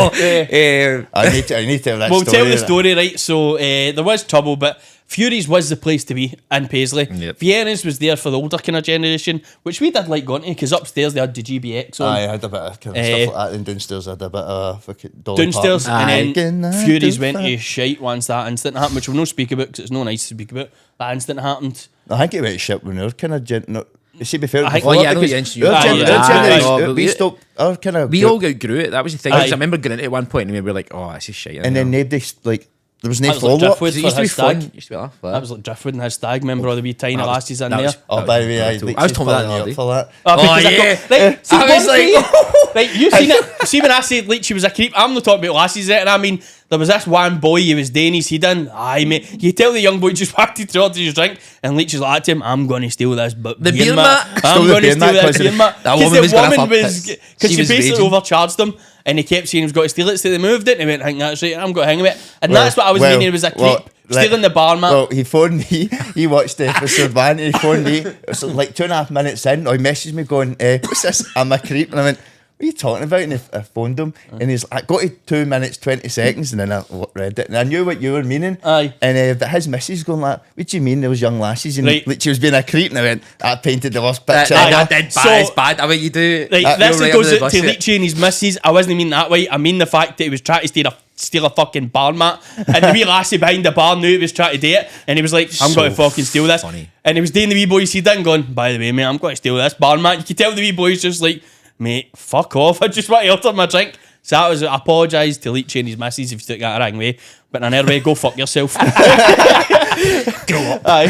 Speaker 2: I need to tell that
Speaker 1: we'll
Speaker 2: story.
Speaker 1: tell the story, right? So there was trouble, but Fury's was the place to be in Paisley.
Speaker 3: Yep.
Speaker 1: Vienna's was there for the older kind of generation, which we did like going to, because upstairs they had the GBX on.
Speaker 2: I had a bit of kind of stuff like that, and downstairs I had a bit of fucking Dolly
Speaker 1: Downstairs,
Speaker 2: Parton.
Speaker 1: and then
Speaker 2: Aye.
Speaker 1: Fury's went to shite once that incident happened, which we'll not speak about because it's no nice to speak about. That incident happened.
Speaker 2: I think it went to shit when they were kind of you see, before
Speaker 1: I think-
Speaker 2: before
Speaker 3: Oh, yeah, I know
Speaker 2: because
Speaker 3: you introduced
Speaker 2: our
Speaker 1: me.
Speaker 2: gen-
Speaker 1: Yeah,
Speaker 2: our generation,
Speaker 3: yeah, yeah.
Speaker 2: we stopped our kind of
Speaker 3: We all outgrew it. That was the thing.
Speaker 1: Aye.
Speaker 3: I remember going into it at one point and we were like, oh, this is shit.
Speaker 2: and then nobody like there was no
Speaker 1: That was like
Speaker 2: follow up.
Speaker 1: Driftwood.
Speaker 3: It used to
Speaker 1: for
Speaker 3: be
Speaker 1: his
Speaker 3: fun.
Speaker 1: stag.
Speaker 3: It used to be laugh.
Speaker 1: That was like Driftwood and his stag. Remember all the wee tiny
Speaker 3: That was-
Speaker 1: lassies in
Speaker 3: that
Speaker 1: there?
Speaker 3: was-
Speaker 2: Oh, by the way,
Speaker 3: I was talking about that the other day.
Speaker 2: for that.
Speaker 1: Oh, because I
Speaker 3: yeah.
Speaker 1: got, right, see,
Speaker 3: I was
Speaker 1: one
Speaker 3: like-
Speaker 1: thing- right, you seen it. See when I said like she was a creep, I'm not talking about lassies there, and I mean there was this one boy, he was doing his head in. Aye, mate. You tell the young boy just whacked it through his drink, and Leach is like to him, I'm going to steal this
Speaker 3: The beer mat.
Speaker 1: I'm
Speaker 2: Stole the
Speaker 1: going to
Speaker 2: beer
Speaker 1: steal
Speaker 2: mat
Speaker 1: this
Speaker 2: 'cause
Speaker 1: beer mat.
Speaker 3: that
Speaker 1: Because
Speaker 3: woman
Speaker 1: the
Speaker 3: was gonna
Speaker 1: woman
Speaker 3: fuck
Speaker 1: was,
Speaker 3: it.
Speaker 1: because
Speaker 3: She
Speaker 1: she
Speaker 3: was
Speaker 1: basically
Speaker 3: raging.
Speaker 1: overcharged him, and he kept saying he was going to steal it, so they moved it, and he went, I think that's right, I'm going to hang with it. And that's what I was meaning, it was a creep. Stealing the bar mat.
Speaker 2: Well, he phoned me. He watched episode 1 and he phoned me. It was like 2.5 minutes in. Or he messaged me going, what's this? I'm a creep. And I went, what are you talking about? And I phoned him. And he's like, I got to 2 minutes, 20 seconds. And then I read it. And I knew what you were meaning.
Speaker 1: Aye.
Speaker 2: And but his missus going like, what do you mean those young lassies? And
Speaker 1: Right.
Speaker 2: like, she was being a creep. And I went, I painted the worst
Speaker 3: That,
Speaker 2: picture.
Speaker 3: that did bad.
Speaker 1: So-
Speaker 3: It's bad. I mean, you do.
Speaker 1: Like,
Speaker 3: you're
Speaker 1: this
Speaker 3: right
Speaker 1: goes
Speaker 3: under the
Speaker 1: out to
Speaker 3: bus,
Speaker 1: Leachy and his missus. I wasn't mean that way. I mean the fact that he was trying to steal a fucking bar mat, and the wee lassie behind the bar knew he was trying to do it, and he was like, I'm
Speaker 3: So
Speaker 1: going to fucking steal this.
Speaker 3: funny.
Speaker 1: And he was doing the wee boys he didn't going, by the way, mate, I'm going to steal this bar mat. You could tell the wee boys just like, mate, fuck off. I just want to alter my drink. So that was, I apologise to Leachy and his missus if you took that the wrong way. But in another way, go fuck yourself. Grow up. Aye.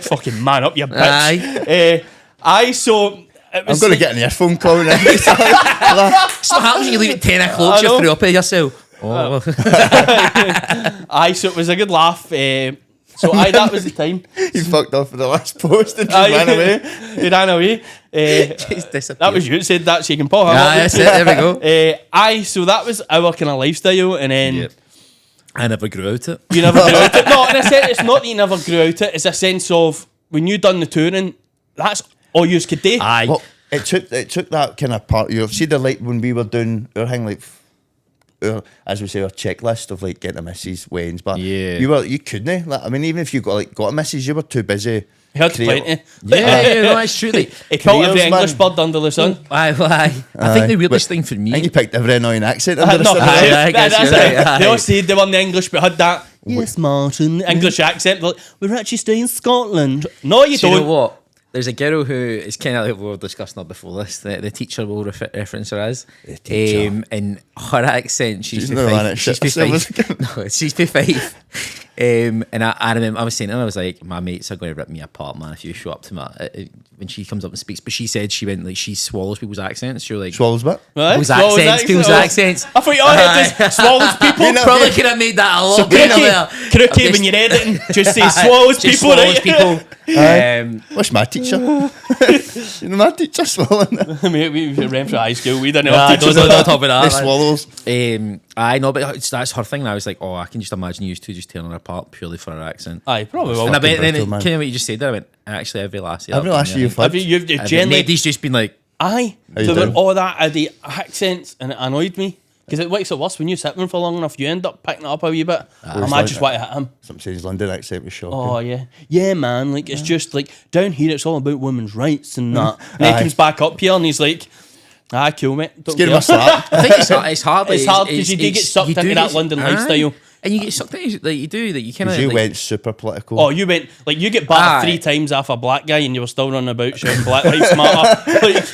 Speaker 1: Fucking man up, you bitch. Aye, so...
Speaker 2: I'm going to get an earphone call now.
Speaker 3: That's what happens when you leave at 10 o'clock.
Speaker 1: I know.
Speaker 3: You throw up at yourself. Oh.
Speaker 1: Aye, so it was a good laugh. So aye, that was the time.
Speaker 2: He fucked off for the last post and just
Speaker 1: Aye.
Speaker 2: ran away.
Speaker 1: He ran away.
Speaker 3: Just disappeared.
Speaker 1: That was you that said that, so you can pull him
Speaker 3: Ah,
Speaker 1: up.
Speaker 3: that's it. There we go.
Speaker 1: Aye, so that was our kind of lifestyle, and then
Speaker 3: Yep. I never grew out it.
Speaker 1: you never grew out it. No, in a sense, it's not that you never grew out it. It's a sense of when you done the touring, that's all you could do.
Speaker 3: Aye.
Speaker 2: Well, it took that kind of part. You see the like when we were doing our thing, like as we say, our checklist of like getting a missus, weddings. But
Speaker 3: Yeah.
Speaker 2: you couldn't. Like, I mean, even if you got a missus, you were too busy.
Speaker 1: He had
Speaker 2: create-
Speaker 1: plenty.
Speaker 3: Yeah, no, it's true. Like,
Speaker 1: He killed every
Speaker 2: Careers, man.
Speaker 1: English bird under the sun.
Speaker 3: I think the weirdest thing for
Speaker 2: I think
Speaker 3: me.
Speaker 2: you picked every annoying accent
Speaker 1: No,
Speaker 2: under the sun.
Speaker 3: Aye, I guess
Speaker 1: that's
Speaker 3: you're
Speaker 1: it.
Speaker 3: right,
Speaker 1: They all
Speaker 3: aye.
Speaker 1: said they weren't English, but had that yes, Martin English accent. Like, we're actually staying in Scotland. No, you
Speaker 3: Do you
Speaker 1: don't.
Speaker 3: know what? There's a girl who is kind of like we were discussing her before this. The teacher will reference her as,
Speaker 2: The teacher.
Speaker 3: and her accent. She's
Speaker 2: no man at
Speaker 3: She's
Speaker 2: shit herself.
Speaker 3: 55. No, she's 55. And I remember I was saying to her, I was like, my mates are going to rip me apart, man, if you show up to me when she comes up and speaks. But she said she went like she swallows people's accents. She was like
Speaker 2: Swallows what?
Speaker 1: Right?
Speaker 3: people's
Speaker 1: Swallows
Speaker 3: accents, people's
Speaker 1: Oh,
Speaker 3: accents.
Speaker 1: I thought you all had this swallows people.
Speaker 2: You know-
Speaker 3: Probably could have made that a lot
Speaker 1: So
Speaker 3: better.
Speaker 1: crookie when you're editing, just say swallows
Speaker 3: Just
Speaker 1: people,
Speaker 3: swallows
Speaker 1: right?
Speaker 3: people.
Speaker 2: What's my teacher? You know my teacher swallowing.
Speaker 1: Mate, we ran for high school. We didn't
Speaker 3: Nah,
Speaker 1: have teachers
Speaker 3: don't
Speaker 1: like that.
Speaker 3: talk about
Speaker 2: They
Speaker 3: that. man.
Speaker 2: swallows.
Speaker 3: I know, but that's her thing. And I was like, oh, I can just imagine you two just tearing her apart purely for her accent.
Speaker 1: Aye, probably will.
Speaker 3: And I bet then,
Speaker 2: brutal, man.
Speaker 3: kind of what you just said there, I went, actually, every last year.
Speaker 2: Every last year you've
Speaker 1: Have
Speaker 2: had.
Speaker 1: you've generally...
Speaker 3: Nobody's just been like,
Speaker 1: Aye.
Speaker 2: you
Speaker 1: There were
Speaker 2: doing?
Speaker 1: all that of the accents, and it annoyed me. Because it makes it worse when you sit with them for long enough, you end up picking it up a wee bit. I might just want to hit him.
Speaker 2: Some says London accent was shocking.
Speaker 1: Oh, yeah. Yeah, man. Like, it's just like, down here, it's all about women's rights and that. And then
Speaker 2: Aye.
Speaker 1: he comes back up here and he's like, cool, mate. Don't
Speaker 2: Give him
Speaker 1: care.
Speaker 2: a slap.
Speaker 3: I think it's hard.
Speaker 1: It's hard because you do get sucked
Speaker 3: you do
Speaker 1: into that
Speaker 3: get-
Speaker 1: London
Speaker 3: Aye.
Speaker 1: lifestyle.
Speaker 3: And you get sucked into like you do, that you kind of.
Speaker 2: You
Speaker 3: like,
Speaker 2: went super political.
Speaker 1: Oh, you went, like, you get battered
Speaker 3: Aye.
Speaker 1: 3 times off a black guy and you were still running about shouting Black Lives Matter. Like,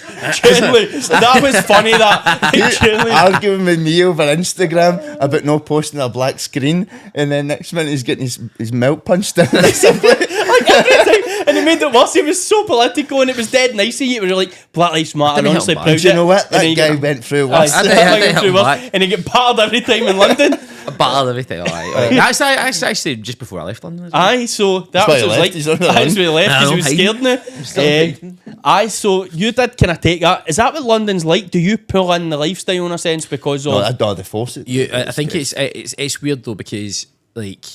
Speaker 1: genuinely, that was funny, that. Like, genuinely.
Speaker 2: Arguing with me over Instagram about not posting a black screen, and then next minute he's getting his milk punched in.
Speaker 1: Like, every time. And it made it worse. He was so political and it was dead nice of you. It was like, Black Lives Matter,
Speaker 3: didn't
Speaker 1: honestly
Speaker 3: help,
Speaker 1: proud
Speaker 3: man.
Speaker 1: of
Speaker 2: Do you
Speaker 1: it.
Speaker 2: know what?
Speaker 1: And then
Speaker 2: That
Speaker 1: you
Speaker 2: guy
Speaker 1: get-
Speaker 2: went through
Speaker 1: Aye,
Speaker 2: worse.
Speaker 3: I
Speaker 1: that
Speaker 3: didn't
Speaker 1: guy went
Speaker 3: help
Speaker 1: through worse.
Speaker 3: black.
Speaker 1: And he get battered every time in London.
Speaker 3: battle everything. All right. That's actually just before I left London.
Speaker 1: Aye, so that was what it was like.
Speaker 2: He's on the
Speaker 1: That's
Speaker 2: run.
Speaker 1: where he left because
Speaker 3: I
Speaker 1: he was
Speaker 3: know,
Speaker 1: scared now. Aye, so you did kind of take that. Is that what London's like? Do you pull in the lifestyle in a sense because of?
Speaker 2: No, I don't force it.
Speaker 3: I think it's weird though because like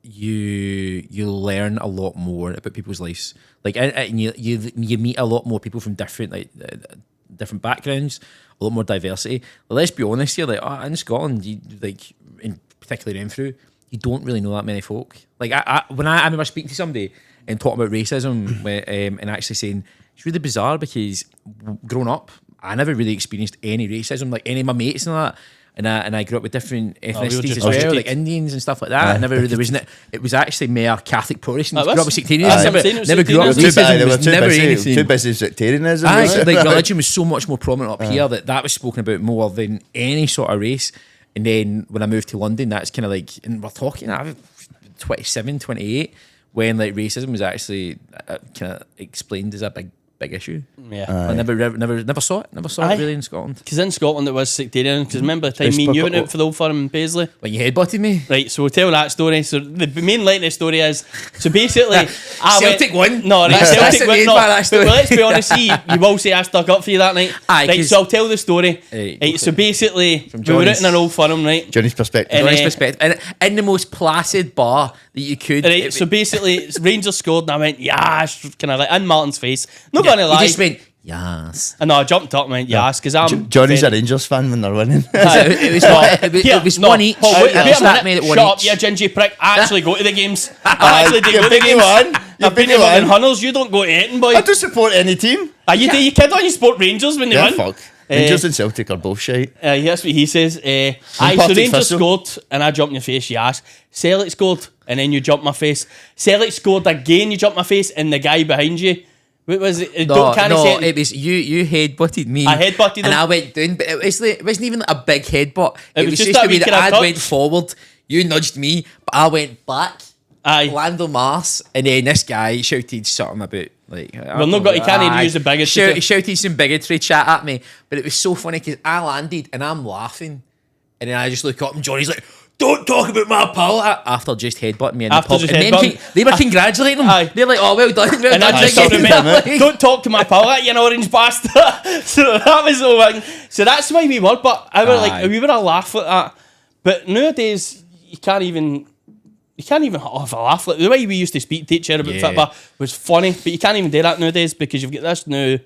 Speaker 3: you learn a lot more about people's lives. Like and you meet a lot more people from different different backgrounds, a lot more diversity. But let's be honest here, like in Scotland, you like in particularly renfrew, you don't really know that many folk. Like I remember speaking to somebody and talking about racism and actually saying it's really bizarre because growing up, I never really experienced any racism, like any of my mates and that. And I grew up with different ethnicities as well, like Indians and stuff like that. It was actually more Catholic Protestants. Grew up with sectarianism. Never grew up with racism. It was never anything.
Speaker 2: Too busy sectarianism.
Speaker 3: Like religion was so much more prominent up here that was spoken about more than any sort of race. And then when I moved to London, that's kind of like, and we're talking 27, 28, when like racism was actually kind of explained as a big issue.
Speaker 1: Yeah.
Speaker 3: I never saw it. Never saw it really in Scotland.
Speaker 1: Because in Scotland it was sectarian. Because remember the time me and you went out for the Old Firm in Paisley?
Speaker 3: When you headbutted me.
Speaker 1: Right, so we'll tell that story. So the main line of the story is, so basically
Speaker 3: Celtic won.
Speaker 1: No, right,
Speaker 3: That's
Speaker 1: Celtic
Speaker 3: the
Speaker 1: won.
Speaker 3: main
Speaker 1: No,
Speaker 3: part of that story.
Speaker 1: but let's be honest, see, you will say I stuck up for you that night.
Speaker 3: Aye,
Speaker 1: right, so I'll tell the story.
Speaker 3: Right,
Speaker 1: so basically,
Speaker 3: From
Speaker 1: we were out
Speaker 3: Johnny's-
Speaker 1: in an Old Firm, right?
Speaker 2: Johnny's perspective.
Speaker 1: And,
Speaker 3: Honest perspective. And in the most placid bar that you could.
Speaker 1: Right, so basically, Rangers scored and I went, yes, kind of like in Martin's face. Not gonna
Speaker 3: you
Speaker 1: lie.
Speaker 3: just went, yes.
Speaker 1: And no, I jumped up and went, yes, because I'm.
Speaker 2: Johnny's a
Speaker 1: very-
Speaker 2: Rangers fan when they're winning.
Speaker 3: It was
Speaker 1: No,
Speaker 3: 1 each.
Speaker 1: oh, wait,
Speaker 3: I'll
Speaker 1: wait a
Speaker 3: slap
Speaker 1: minute.
Speaker 3: me at 1
Speaker 1: Shut up,
Speaker 3: each.
Speaker 1: you gingy prick. I actually go to the games. I actually do
Speaker 2: You've
Speaker 1: go to the
Speaker 2: been to
Speaker 1: games.
Speaker 2: one.
Speaker 1: I've
Speaker 2: You've
Speaker 1: been
Speaker 2: been
Speaker 1: to
Speaker 2: to
Speaker 1: one in
Speaker 2: one.
Speaker 1: Hunnels. You don't go to Eton, boy.
Speaker 2: I do support any team.
Speaker 1: Are you kid on? You support Rangers when they
Speaker 2: Yeah,
Speaker 1: win?
Speaker 2: fuck. Rangers and Celtic are both shite.
Speaker 1: That's what he says. Aye, so
Speaker 2: Partick
Speaker 1: Rangers
Speaker 2: Thistle.
Speaker 1: scored and I jumped in your face, you ass. Celtic scored and then you jumped my face. Celtic scored again, you jumped my face, and the guy behind you. What was it?
Speaker 3: It was you headbutted me.
Speaker 1: I headbutted him.
Speaker 3: and I went down, but it wasn't even a big headbutt. It was just
Speaker 1: that
Speaker 3: the way
Speaker 1: wee
Speaker 3: that
Speaker 1: kind of
Speaker 3: I
Speaker 1: touch.
Speaker 3: went forward. You nudged me, but I went back.
Speaker 1: Aye.
Speaker 3: Land on Mars, and then this guy shouted something about like.
Speaker 1: Well, no, he can't even use the bigotry.
Speaker 3: He shouted some bigotry chat at me, but it was so funny because I landed and I'm laughing, and then I just look up and Johnny's like, "Don't talk about my pal," after just headbutting me in the
Speaker 1: After
Speaker 3: pub.
Speaker 1: just
Speaker 3: And then
Speaker 1: headbutting.
Speaker 3: they were congratulating him.
Speaker 1: Aye.
Speaker 3: They're like, "Oh, well done, well
Speaker 1: And
Speaker 3: done."
Speaker 1: I just
Speaker 3: Like,
Speaker 1: remember,
Speaker 3: like-
Speaker 1: don't talk to my pal, that you an orange bastard. So that was the one. So that's why we were, but I were like,
Speaker 3: Aye.
Speaker 1: we were a laugh at that. But nowadays, you can't even have a laugh. Like the way we used to speak to each other about
Speaker 3: Yeah.
Speaker 1: football was funny, but you can't even do that nowadays because you've got this new.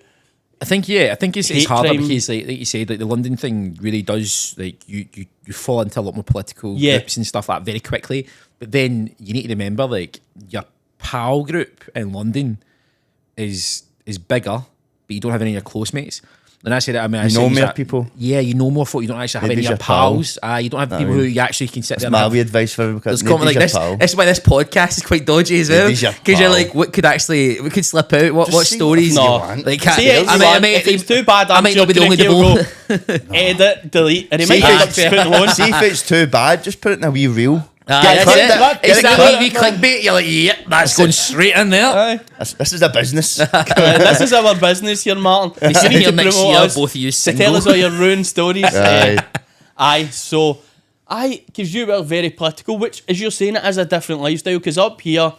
Speaker 3: I think it's
Speaker 1: Hate
Speaker 3: harder
Speaker 1: crime.
Speaker 3: because like you said, like the London thing really does like you fall into a lot more political
Speaker 1: Yeah.
Speaker 3: groups and stuff like that very quickly. But then you need to remember like your pal group in London is bigger, but you don't have any of your close mates. And I say that, I mean, I
Speaker 2: You
Speaker 3: say
Speaker 2: know
Speaker 3: these
Speaker 2: more
Speaker 3: are-
Speaker 2: people.
Speaker 3: Yeah, you know more folk. You don't actually have any of
Speaker 2: Maybe
Speaker 3: your
Speaker 2: your pal.
Speaker 3: pals. You don't have people who you actually can sit there.
Speaker 2: That's
Speaker 3: and
Speaker 2: my
Speaker 3: have-
Speaker 2: wee advice for everyone.
Speaker 3: There's comment like this. This is why this podcast is quite dodgy as well.
Speaker 2: Nobody's your
Speaker 3: Because you're
Speaker 2: pal.
Speaker 3: like, what could slip out? What
Speaker 2: Just say
Speaker 3: stories?
Speaker 2: what you
Speaker 1: No.
Speaker 2: want.
Speaker 3: Like,
Speaker 1: See it, if it's too bad,
Speaker 3: I
Speaker 1: I'm
Speaker 3: might
Speaker 1: sure
Speaker 3: not be the only
Speaker 1: Cricket will
Speaker 3: devil.
Speaker 1: go, edit, delete, and he
Speaker 2: See,
Speaker 1: might end up
Speaker 2: if
Speaker 1: just putting it on.
Speaker 2: See if it's too bad, just put it in a wee reel.
Speaker 3: That's
Speaker 2: Get
Speaker 3: it.
Speaker 2: clicked
Speaker 3: It's
Speaker 2: Get
Speaker 3: that
Speaker 2: clicked.
Speaker 3: wee clickbait. You're like, yep, that's going straight in there.
Speaker 1: Aye.
Speaker 2: This is a business.
Speaker 1: This is our business here, Martin.
Speaker 3: Be sitting here
Speaker 1: To
Speaker 3: next
Speaker 1: promote
Speaker 3: year,
Speaker 1: us,
Speaker 3: both of you
Speaker 1: to
Speaker 3: single.
Speaker 1: tell us all your ruined stories.
Speaker 2: Aye.
Speaker 1: So, because you were very political, which, as you're saying, it is a different lifestyle, because up here,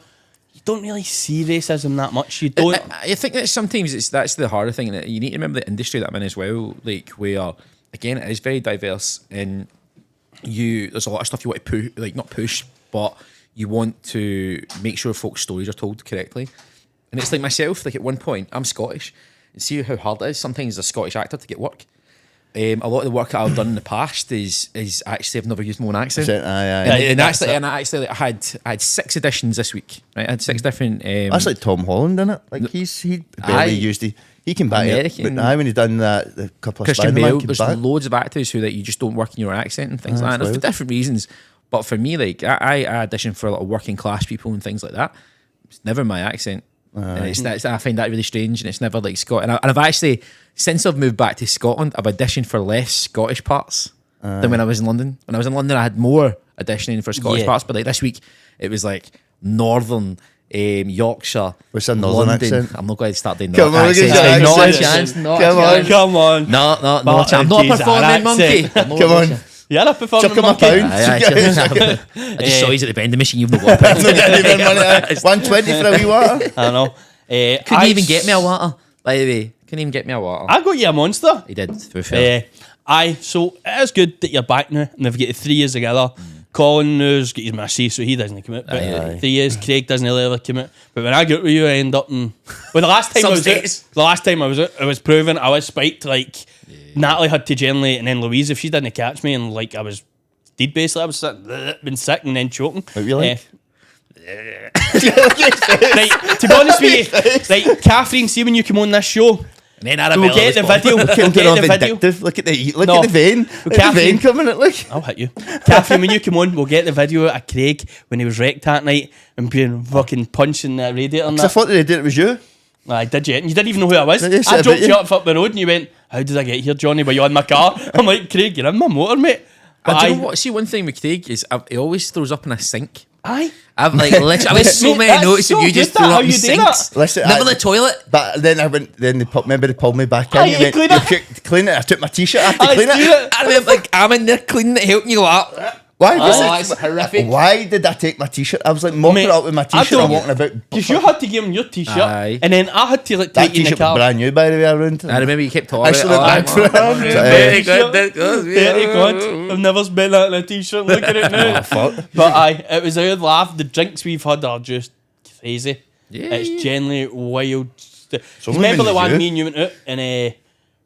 Speaker 1: you don't really see racism that much. You don't.
Speaker 3: I think that sometimes that's the harder thing. That you need to remember the industry that I'm in as well. Like where again, it is very diverse, and there's a lot of stuff you want to push, like not push, but you want to make sure folks' stories are told correctly. And it's like myself. Like at one point, I'm Scottish, and see how hard it is sometimes as a Scottish actor to get work. A lot of the work that I've done in the past is actually I've never used my own accent. And I actually like, I had 6 auditions this week. Right, I had 6 different.
Speaker 2: That's like Tom Holland, isn't it? Like he barely used he came back.
Speaker 3: American.
Speaker 2: But when he done the couple of
Speaker 3: Christian
Speaker 2: Spider-Man
Speaker 3: Bale.
Speaker 2: came
Speaker 3: There's
Speaker 2: back.
Speaker 3: loads of actors who that you just don't work in your accent and things like that.
Speaker 2: that's
Speaker 3: And for
Speaker 2: wild.
Speaker 3: different reasons. But for me, like I audition for a lot of working class people and things like that. It's never my accent. And I find that really strange, and it's never like Scott. And I've actually, since I've moved back to Scotland, I've auditioned for less Scottish parts than when I was in London. When I was in London, I had more auditioning for Scottish parts, but like this week, it was like Northern. Yorkshire.
Speaker 2: What's a Northern accent?
Speaker 3: I'm not going to start doing
Speaker 2: Come
Speaker 3: that
Speaker 2: on,
Speaker 3: accent.
Speaker 2: look at your
Speaker 3: Not a
Speaker 2: accent.
Speaker 3: chance. Not a
Speaker 2: Come on.
Speaker 3: chance.
Speaker 1: Come on.
Speaker 3: No,
Speaker 1: But
Speaker 3: I'm not a
Speaker 1: geez,
Speaker 3: performing
Speaker 1: that
Speaker 3: monkey.
Speaker 1: accent.
Speaker 3: No,
Speaker 2: Come
Speaker 3: no
Speaker 2: on.
Speaker 3: chance.
Speaker 1: You're a performing
Speaker 2: Chuck him a
Speaker 1: monkey.
Speaker 2: pound.
Speaker 3: I just saw he's at the vending machine. You've no water.
Speaker 2: Not getting even money. 120 for a wee water.
Speaker 1: I know.
Speaker 3: Couldn't even get me a water, by the way. Couldn't even get me a water.
Speaker 1: I got you a monster.
Speaker 3: He did, to be fair.
Speaker 1: So it is good that you're back now and they've got 3 years together. Colin now's got his Mercy, so he doesn't come out. But 3 years, Craig doesn't really ever come out. But when I got with you, I end up in. Well, the last time I was out, it was proven I was spiked. Like Natalie had to generally, and then Louise, if she didn't catch me, and like I was dead basically, I was been sick and then choking.
Speaker 2: What you like?
Speaker 1: Right, to be honest with you, right, Catherine, see when you come on this show.
Speaker 3: And then
Speaker 1: We'll get the video. We'll get the video.
Speaker 2: Look at the vein. Look at the vein coming at. Look.
Speaker 1: I'll hit you. Catherine, when you come on, we'll get the video of Craig when he was wrecked that night and being fucking punching the radiator and
Speaker 2: I
Speaker 1: that.
Speaker 2: thought they did it was you.
Speaker 1: I did you? And you didn't even know who I was.
Speaker 2: Yes,
Speaker 1: I
Speaker 2: I
Speaker 1: dropped
Speaker 2: bet
Speaker 1: you
Speaker 2: you.
Speaker 1: up the road and you went, how did I get here, Johnny? Were you on my car? I'm like, Craig, you're in my motor, mate. But
Speaker 3: Do you know what? See, one thing with Craig is he always throws up in a sink.
Speaker 1: Aye.
Speaker 3: I've like literally, I've so
Speaker 1: Mate,
Speaker 3: many
Speaker 1: that's
Speaker 3: notes
Speaker 1: so
Speaker 3: of you
Speaker 1: good
Speaker 3: just
Speaker 1: that
Speaker 3: throwing
Speaker 1: how
Speaker 3: up in
Speaker 1: you do
Speaker 3: sinks.
Speaker 1: that.
Speaker 2: Listen,
Speaker 3: Never the toilet.
Speaker 2: But then they pulled me back in.
Speaker 1: Aye, you clean it.
Speaker 2: Clean it. I took my t-shirt off to
Speaker 1: Aye,
Speaker 2: clean
Speaker 1: do
Speaker 2: it.
Speaker 3: I remember like I'm in there cleaning it, helping you out.
Speaker 2: Why?
Speaker 3: That's horrific.
Speaker 2: Why did I take my t-shirt? I was like mopping
Speaker 1: Mate,
Speaker 2: it up with my
Speaker 1: I
Speaker 2: t-shirt
Speaker 1: don't-
Speaker 2: and walking about.
Speaker 1: Because you had to give him your t-shirt
Speaker 3: Aye.
Speaker 1: and then I had to like
Speaker 2: That
Speaker 1: take you in the
Speaker 2: t-shirt was
Speaker 1: car.
Speaker 2: brand new, by the way, around.
Speaker 3: I remember you kept talking.
Speaker 2: Actually, back for it.
Speaker 3: Very good. Very
Speaker 1: Very good. I've never spent that in a t-shirt. Look at it now.
Speaker 2: Oh, fuck.
Speaker 1: But aye, it was a good laugh. The drinks we've had are just crazy.
Speaker 3: Yeah.
Speaker 1: It's genuinely wild.
Speaker 2: only
Speaker 1: Remember
Speaker 2: when
Speaker 1: the one
Speaker 2: you-
Speaker 1: me and you went out and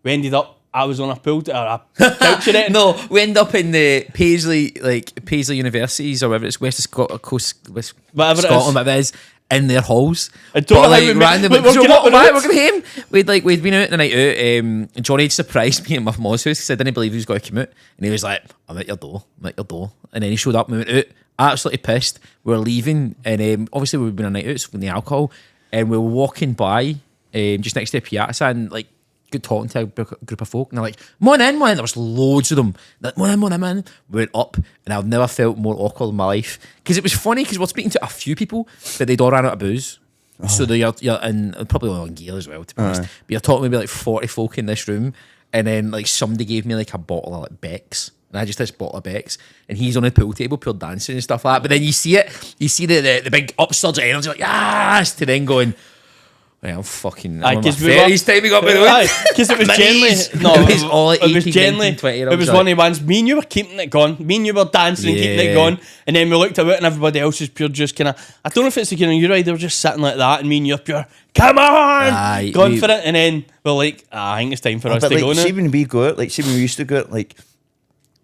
Speaker 1: we ended up, I was on a pool, or a couch in it.
Speaker 3: No, we end up in the Paisley Universities or whatever it's West Coast,
Speaker 1: Whatever it
Speaker 3: Scotland,
Speaker 1: is.
Speaker 3: whatever it is, in their halls.
Speaker 1: I don't know how we met-
Speaker 3: randomly,
Speaker 1: we're
Speaker 3: so
Speaker 1: getting up
Speaker 3: what,
Speaker 1: and
Speaker 3: why
Speaker 1: out.
Speaker 3: we're going home? We'd been out the night out. And Johnny had surprised me at my mom's house because I didn't believe he was going to come out, and he was like, "I'm at your door, And then he showed up and we went out, absolutely pissed. We were leaving, and obviously we'd been a night out so from the alcohol, and we were walking by just next to the piazza and like. Good talking to a group of folk, and they're like, "Come on in, man." There was loads of them. Like, "Come on in, man." We went up, and I've never felt more awkward in my life because it was funny because we're speaking to a few people, but they'd all ran out of booze, so you're and probably all on gear as well, to be honest. But you're talking maybe like 40 folk in this room, and then like somebody gave me like a bottle of like Beck's. And I just had this bottle of Beck's, and he's on the pool table, pure dancing and stuff like that. But then you see the big upsurge of energy, like yes, to then going. Well, I'm fucking. I'm on my 30s time we got me on.
Speaker 1: Because it was
Speaker 3: Minis.
Speaker 1: generally no,
Speaker 3: It was all at
Speaker 1: it was
Speaker 3: 18,
Speaker 1: generally
Speaker 3: 19, 20
Speaker 1: it was
Speaker 3: like-
Speaker 1: one of the ones. Me and you were keeping it going. Me and you were dancing and keeping it
Speaker 3: Yeah.
Speaker 1: going. And then we looked about and everybody else was pure just kind of. I don't know if it's again on your right. They were just sitting like that, and me and you're pure. Come on,
Speaker 3: Aye,
Speaker 1: going
Speaker 3: we-
Speaker 1: for it. And then we're like, I think it's time for us
Speaker 2: But
Speaker 1: to
Speaker 2: like,
Speaker 1: go now.
Speaker 2: see when we go out, like see when we used to go out, like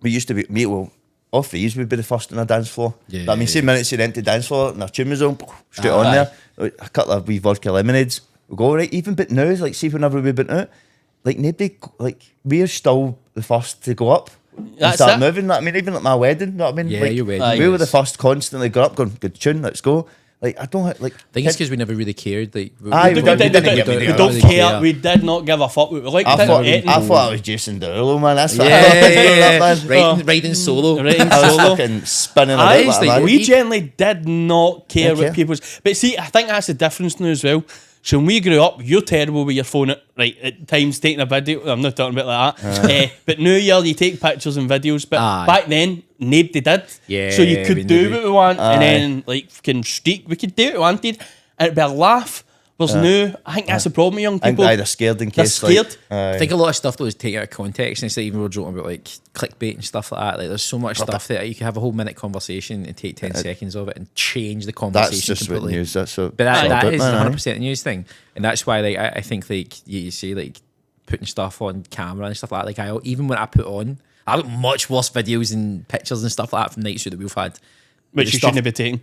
Speaker 2: we used to be me. Well, all threes would be the first on the dance floor.
Speaker 3: Yeah.
Speaker 2: But I mean, see minutes you're empty dance floor and our tune was on, straight on
Speaker 3: Aye.
Speaker 2: there. Like, a couple of wee vodka lemonades. We go right. Even but now, like see whenever we've been out, like nobody, like we're still the first to go up. And
Speaker 1: That's
Speaker 2: start
Speaker 1: it.
Speaker 2: moving. I mean, even at my wedding, you know what I mean?
Speaker 3: Yeah,
Speaker 2: like,
Speaker 3: your wedding,
Speaker 2: we were the
Speaker 3: yes.
Speaker 2: first constantly going up, going good tune, let's go. Like I don't like.
Speaker 3: I think it's because we never really cared. Like,
Speaker 2: Aye,
Speaker 1: We
Speaker 2: we didn't
Speaker 1: don't
Speaker 2: get me there.
Speaker 1: don't
Speaker 3: really
Speaker 1: care. We did not give a fuck. We liked
Speaker 2: I
Speaker 1: it.
Speaker 2: thought I was Jason Derulo, man. That's what
Speaker 3: Yeah,
Speaker 2: I was doing that, man.
Speaker 3: Riding solo.
Speaker 1: Riding
Speaker 2: I was
Speaker 1: solo.
Speaker 2: fucking spinning about
Speaker 1: Aye,
Speaker 2: like a
Speaker 3: like,
Speaker 2: man.
Speaker 1: we generally did not care
Speaker 2: Didn't
Speaker 1: what
Speaker 2: care.
Speaker 1: people's. But see, I think that's the difference now as well. So when we grew up, you're terrible with your phone at times taking a video. I'm not talking about like that. But New Year, you take pictures and videos. But
Speaker 3: Aye.
Speaker 1: back then, nobody did.
Speaker 3: Yeah,
Speaker 1: So you
Speaker 3: we
Speaker 1: could do
Speaker 3: knew.
Speaker 1: what we want,
Speaker 2: Aye.
Speaker 1: and then like fucking streak. We could do what we wanted, and it'd be a laugh. There's no. I think that's the problem with young
Speaker 2: I think
Speaker 1: people.
Speaker 2: they're scared in
Speaker 1: They're
Speaker 2: case.
Speaker 1: scared.
Speaker 2: Like,
Speaker 3: I think a lot of stuff that was taken out of context, and it's like even we're joking about like clickbait and stuff like that. Like, there's so much stuff that you can have a whole minute conversation and take 10 seconds of it and change the conversation
Speaker 2: that's just what
Speaker 3: completely.
Speaker 2: news. That's what.
Speaker 3: But that
Speaker 2: that's
Speaker 3: is
Speaker 2: all about, man,
Speaker 3: 100% a news thing, and that's why like I think like you say like putting stuff on camera and stuff like that. Like even when I put on, I've got much worse videos and pictures and stuff like that from nights out that we've had.
Speaker 1: Which you
Speaker 3: stuff-
Speaker 1: shouldn't be taking.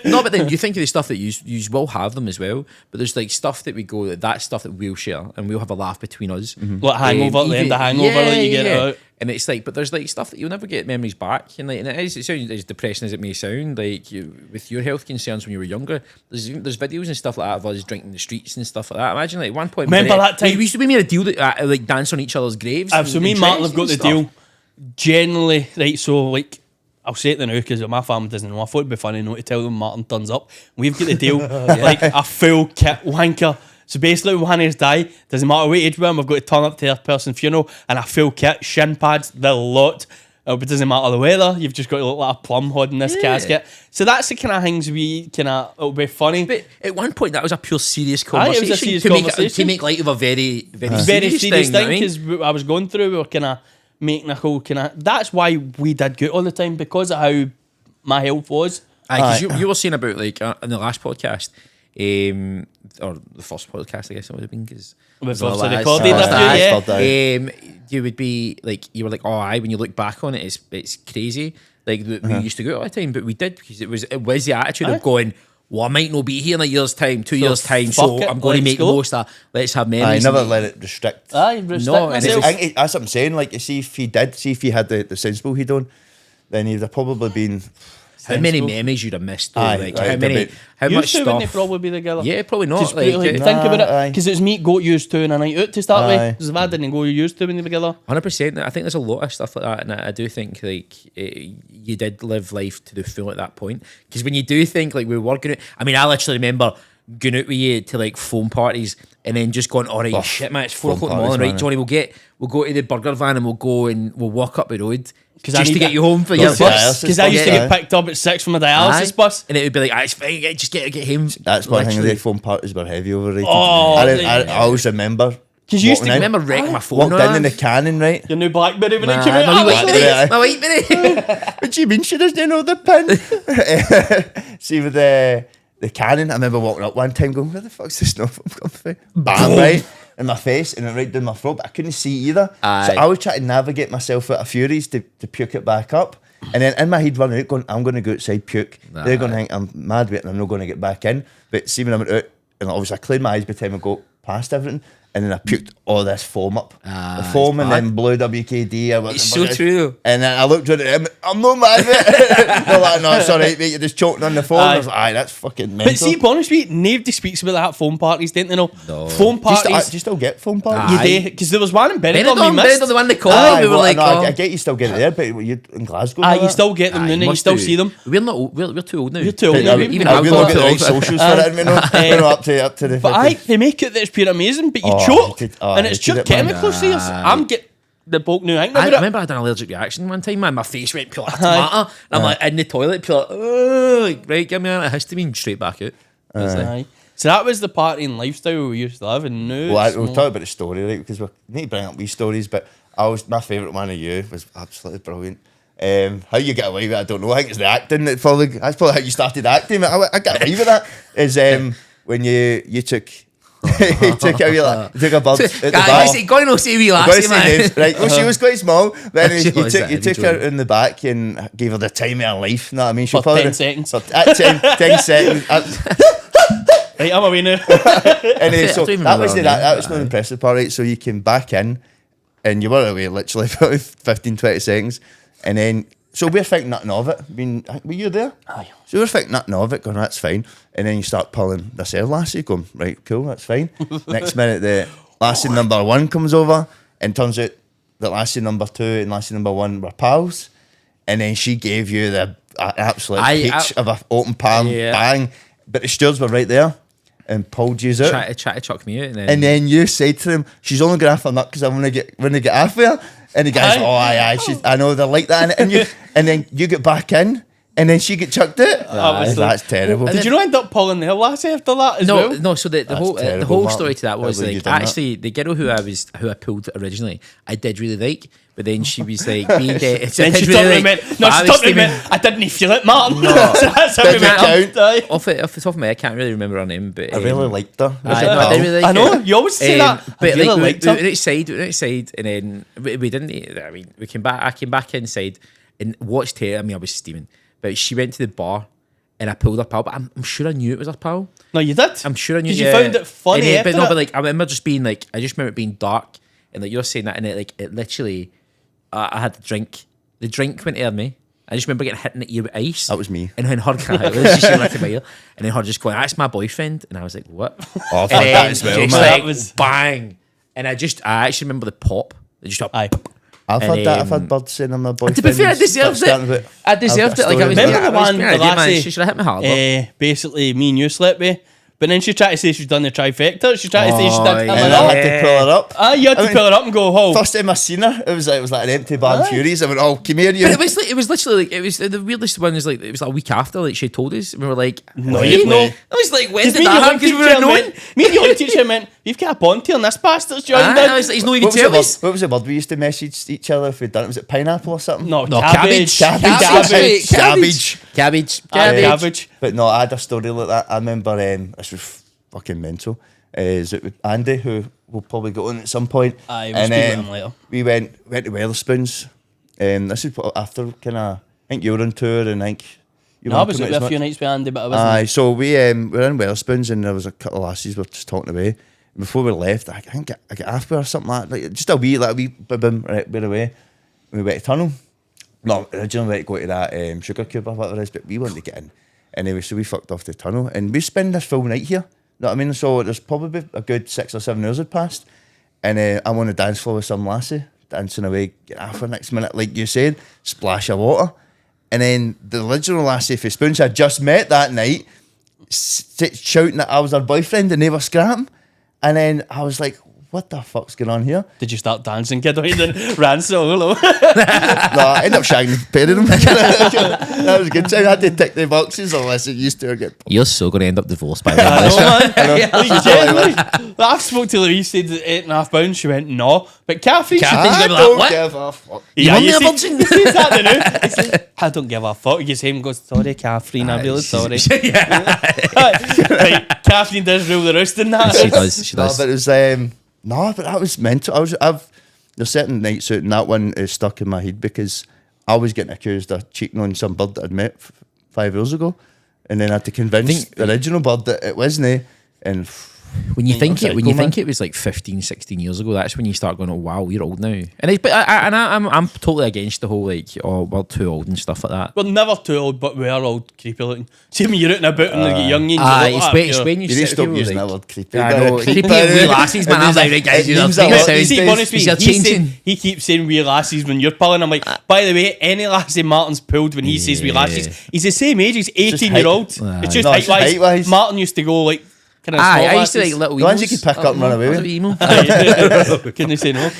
Speaker 3: No, but then you think of the stuff that you will have them as well. But there's like stuff that we go, that stuff that we'll share and we'll have a laugh between us.
Speaker 1: Like hangover, the end of hangover that you get out.
Speaker 3: And it's like, but there's like stuff that you'll never get memories back. And like, and it sounds as depressing as it may sound. Like with your health concerns when you were younger, there's videos and stuff like that of us drinking in the streets and stuff like that. Imagine like at one point.
Speaker 1: Remember that time?
Speaker 3: we used to be made a deal that like dance on each other's graves.
Speaker 1: So me and Martin have got the deal. Generally, right, so like, I'll say it now because my family doesn't know. I thought it'd be funny not to tell them Martin turns up. We've got the deal, like a full kit wanker. So basically, when one of us die, doesn't matter what age we're in, we've got to turn up to their person's funeral and a full kit, shin pads, the lot. It doesn't matter the weather. You've just got to look like a plum holding this casket. So that's the kind of things it'll be funny.
Speaker 3: But at one point, that was a pure serious
Speaker 1: Aye,
Speaker 3: conversation.
Speaker 1: it was a serious
Speaker 3: to
Speaker 1: conversation.
Speaker 3: to make light of a very, very
Speaker 1: Very serious thing,
Speaker 3: thing.
Speaker 1: because I was going through, we were kind of making a whole kind of... That's why we did good all the time, because of how my health was.
Speaker 3: Because you were saying about, like, in the last podcast, or the first podcast, I guess it would have been, because...
Speaker 1: We've obviously recorded a few,
Speaker 2: yeah.
Speaker 3: You would be like, you were like, oh, aye, when you look back on it, it's crazy. Like, we used to go out all the time, but we did, because it was the attitude of going, well, I might not be here in a year's time, 2 years' time, so I'm going to make the most of that. Let's have memories.
Speaker 2: I never let it restrict.
Speaker 1: Restrict myself.
Speaker 2: That's what I'm saying. Like, you see, if he had the sensible he'd done, then he'd have probably been...
Speaker 3: How many memories you'd have missed, though?
Speaker 2: Aye,
Speaker 3: like,
Speaker 2: right,
Speaker 3: how
Speaker 1: You
Speaker 3: much
Speaker 1: two wouldn't
Speaker 3: stuff?
Speaker 1: probably be together.
Speaker 3: Yeah, probably not.
Speaker 1: Think about it, because it was me go used to and a night out to start with. Because if I didn't go used to when they were together.
Speaker 3: 100%. I think there's a lot of stuff like that, and I do think like you did live life to the full at that point. Because when you do think like we were going, I mean, I literally remember going out with you to like phone parties and then just going, all right, shit, man, it's 4 o'clock in the morning, right, Johnny? We'll go to the burger van and we'll walk up the road. Just to get you home for your bus.
Speaker 1: Because I used to get picked up at 6 from a dialysis bus.
Speaker 3: And it would be like, it's fine, just get home.
Speaker 2: That's one thing, the phone parties were heavy overrated.
Speaker 1: I
Speaker 2: always remember.
Speaker 1: Because you used to
Speaker 3: remember wrecking my phone.
Speaker 2: Walked in the cannon, right?
Speaker 1: Your new BlackBerry when it came out.
Speaker 3: My Whiteberry.
Speaker 2: What do you mean she doesn't know the pin? See, with the cannon, I remember walking up one time going, where the fuck's the snuff come from? Bam, right? In my face and it right down my throat, but I couldn't see either.
Speaker 3: Aye.
Speaker 2: So I was trying to navigate myself out of furies to puke it back up. And then in my head running out going, I'm going to go outside, puke. They're going to think I'm mad with it and I'm not going to get back in. But see, when I went out, and obviously I cleared my eyes by the time I got past everything, and then I puked all this foam up. The foam and then blue WKD.
Speaker 3: It's so true.
Speaker 2: And then I looked at it, I'm not mad with it. They're like, no, it's all right, mate, you're just choking on the phone. I was like, aye, that's fucking mental.
Speaker 1: But see, honestly, nobody speaks about that phone parties, don't they know?
Speaker 3: No.
Speaker 1: Phone parties.
Speaker 2: Do you still get phone parties?
Speaker 1: You do, because there was one in Benidorm we missed.
Speaker 3: Benidorm, the one they called. We were like,
Speaker 2: I get you still get it there, but you in Glasgow.
Speaker 1: You still get them now, you still see them.
Speaker 3: We're not old, we're too old now.
Speaker 1: You're too old now.
Speaker 3: Even
Speaker 2: I've got
Speaker 3: too
Speaker 2: the right
Speaker 3: old.
Speaker 2: socials for it, we're not up to the...
Speaker 1: But they make it that it's pure amazing, but you choke, and it's just chemicals here. I'm getting the bulk new hang
Speaker 3: I
Speaker 1: about it.
Speaker 3: remember I had an allergic reaction one time, man. My face went pure tomato. And I'm like in the toilet, pure like, right, give me a histamine, straight back out.
Speaker 1: Aye. So that was the partying lifestyle we used to live, and now
Speaker 2: We'll talk about the story, right? Because we need to bring up these stories, but my favourite one of you was absolutely brilliant. How you get away with it, I don't know. I think it's the acting that's probably how you started acting. I get away with that. Is when you took you took a bud at the bar.
Speaker 3: Going to say wee lassie, man.
Speaker 2: Right, well, she was quite small. But anyway, you took her
Speaker 3: enjoying.
Speaker 2: in the back and gave her the time of her life. You know what I mean? She
Speaker 1: For 10 seconds.
Speaker 2: At 10 seconds.
Speaker 1: Right, I'm away now.
Speaker 2: Anyway, so that was
Speaker 3: that
Speaker 2: the impressive part, right? So you came back in and you were away literally for 15, 20 seconds. And then, so we're thinking nothing of it. I mean, were you there?
Speaker 1: Aye.
Speaker 2: So we're thinking nothing of it, going, that's fine. And then you start pulling this air lassie, going, right, cool, that's fine. Next minute, the lassie number 1 comes over, and turns out that lassie number 2 and lassie number 1 were pals. And then she gave you the absolute peach of an open palm bang. But the stewards were right there and pulled you out.
Speaker 3: Try to chuck me out.
Speaker 2: And then you said to them, she's only going to have her nut because I want to get half with her. And the guy's, I know they're like that. And then you get back in, and then she get chucked out. That's terrible.
Speaker 1: Did you not end up pulling the lassie after that as well?
Speaker 3: No. So the whole
Speaker 2: Martin.
Speaker 3: story to that was
Speaker 2: How
Speaker 3: like,
Speaker 2: have you
Speaker 3: actually the girl who I pulled originally, I did really like. But then she was like being dead.
Speaker 1: Then she told me, I didn't feel it, Martin.
Speaker 3: No.
Speaker 1: So that's how we met up.
Speaker 3: Off the top of my head, I can't really remember her name, but
Speaker 2: I really liked her.
Speaker 3: I did really like
Speaker 1: I know,
Speaker 3: her.
Speaker 1: you always say that.
Speaker 3: But
Speaker 1: I really
Speaker 3: like,
Speaker 1: liked
Speaker 3: we
Speaker 1: her.
Speaker 3: went outside, and then we didn't. I mean, we came back. I came back inside and watched her. I mean, I was steaming, but she went to the bar, and I pulled her pal. But I'm sure I knew it was her pal.
Speaker 1: No, you did.
Speaker 3: I'm sure I knew.
Speaker 1: Because you found it funny.
Speaker 3: But no, but like I remember just being like, I just remember it being dark, and like you're saying that, and it literally. I had the drink. The drink went out of me. I just remember getting hit in the ear with ice.
Speaker 2: That was me.
Speaker 3: And then her she looked at my ear, and then her just going, "That's my boyfriend." And I was like, "What?"
Speaker 2: Oh, fuck that as well,
Speaker 3: just
Speaker 2: man.
Speaker 3: like,
Speaker 1: That was
Speaker 3: bang. And I actually remember the pop. It just
Speaker 1: Aye.
Speaker 2: I've had that. I've had birds saying I'm my boyfriend.
Speaker 3: To be fair, I deserved it. I deserved it. Like I was.
Speaker 1: Remember the one, the lassie,
Speaker 3: She should have hit me harder.
Speaker 1: basically, me and you slept with. But then she tried to say she's done the trifecta. She tried to say she did
Speaker 2: And I had to pull her up.
Speaker 1: you had to pull her up and go, oh.
Speaker 2: First time I seen her, it was like an empty bar of Furies. I went, oh, come here, you.
Speaker 3: But it was literally like, it was the weirdest one. Was like, it was like a week after, like she told us, and we were like,
Speaker 1: no, you've no.
Speaker 3: I was like, when did that happen? Because we were known.
Speaker 1: Me and your teacher meant, you've got a bond here, and this bastard's joined
Speaker 3: I was like, he's not even telling us.
Speaker 2: What was the word we used to message each other if we'd done it? Was it pineapple or something?
Speaker 1: No,
Speaker 3: cabbage.
Speaker 2: But no, I had a story like that. I remember, this was fucking mental. Is it with Andy, who will probably go on at some point.
Speaker 1: Aye, we'll speak with him later.
Speaker 2: We went to Wetherspoons. This is after kind of, I think you were on tour and I think...
Speaker 1: I was with a few nights with Andy, but I wasn't.
Speaker 2: Aye, so we were in Wetherspoons and there was a couple of lassies we were just talking away. And before we left, I think I got halfway or something like just a wee boom, right, we're away. We went to Tunnel. No, originally we went to go to that Sugar Cube or whatever it is, but we wanted to get in. Anyway, so we fucked off the Tunnel and we spend this full night here. Know what I mean? So there's probably a good 6 or 7 hours had passed. And I'm on the dance floor with some lassie, dancing away, get off the next minute, like you said, splash of water. And then the original lassie for Spoons I just met that night, shouting that I was her boyfriend and they were scrapping. And then I was like, what the fuck's going on here?
Speaker 1: Did you start dancing, kid? And then ran solo?
Speaker 2: No, I ended up shagging the pair of them. That was a good time. I had to tick the boxes unless it used to get...
Speaker 3: You're so going to end up divorced by the way.
Speaker 1: I spoke to Louise, said £8.5. She went, no. But Catherine's
Speaker 2: I
Speaker 1: going to be
Speaker 2: don't
Speaker 1: like,
Speaker 2: give a fuck.
Speaker 3: You want me a virgin?
Speaker 1: He says that now. It's like, I don't give a fuck. He gets home and goes, sorry, Catherine, I'm really sorry. Like, Catherine does rule the roost in that.
Speaker 3: She does.
Speaker 2: No, but it was... No, but that was mental. There's certain nights out and that one is stuck in my head because I was getting accused of cheating on some bird that I'd met 5 years ago, and then I had to convince the original bird that it wasn't. And
Speaker 3: when you think it was like 15, 16 years ago, that's when you start going, oh wow, you're old now. And I'm totally against the whole like, oh, we're too old and stuff like that.
Speaker 1: We're never too old, but we are old, creepy looking. See when you're out and about and like young
Speaker 3: it's when you
Speaker 2: need to
Speaker 3: sit
Speaker 2: stop
Speaker 3: here
Speaker 2: using
Speaker 3: like,
Speaker 2: that word creepy.
Speaker 3: I know, creepy and wee lassies, man. I'm like, right guys, you're changing.
Speaker 1: He keeps saying wee lassies when you're pulling. I'm like, by the way, any lassie Martin's pulled when he says wee lassies, he's the same age, he's 18-year-old. It's just height-wise. Martin used to go like,
Speaker 3: I used to like little
Speaker 2: the ones you could pick up and run away with.
Speaker 1: Couldn't they say no?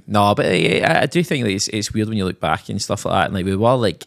Speaker 3: No, but I do think that it's weird when you look back and stuff like that. And like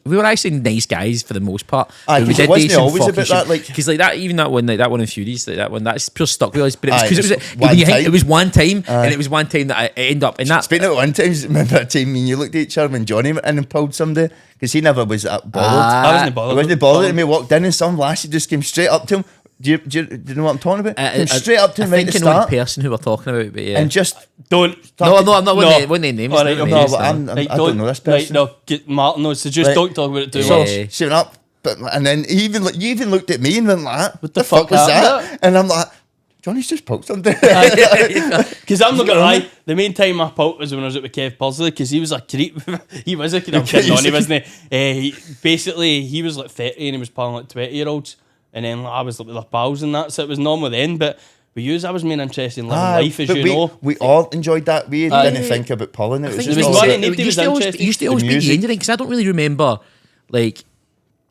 Speaker 3: we were actually nice guys for the most part.
Speaker 2: We did wasn't always about that, like
Speaker 3: because like that, even that one in Furies, like that one that's pure stuck with us. But it was because it was one time, and it was one time that I ended up in that.
Speaker 2: Speaking of one time, remember that time when you looked at each other when Jonny went in and pulled somebody because he never was that bothered.
Speaker 1: I wasn't bothered.
Speaker 2: I wasn't bothered. And we walked in and some lassie just came straight up to him. Do you know what I'm talking about? Came straight up to him right at the start. I think I know the
Speaker 3: person who we're talking about, but yeah.
Speaker 2: And just
Speaker 1: don't.
Speaker 3: No, I'm not. Wouldn't name names.
Speaker 2: I don't know this person.
Speaker 1: No, Martin knows. So just don't talk about it too much.
Speaker 2: She went up, and then you even looked at me and went like, "What the fuck was that?" And I'm like, Johnny's just poked something.
Speaker 1: Because I'm not gonna lie, the main time I poked was when I was out with Kev Pursley because he was a creep. He was a creep. I'm kidding on, he wasn't. He was like 30 and he was pulling like 20-year-olds. And then I was like with their pals and that, so it was normal then. But with you, I was more interested in living life, as you know.
Speaker 2: We all enjoyed that. We didn't think about pulling it.
Speaker 3: It used to always be the end of it because I don't really remember, like,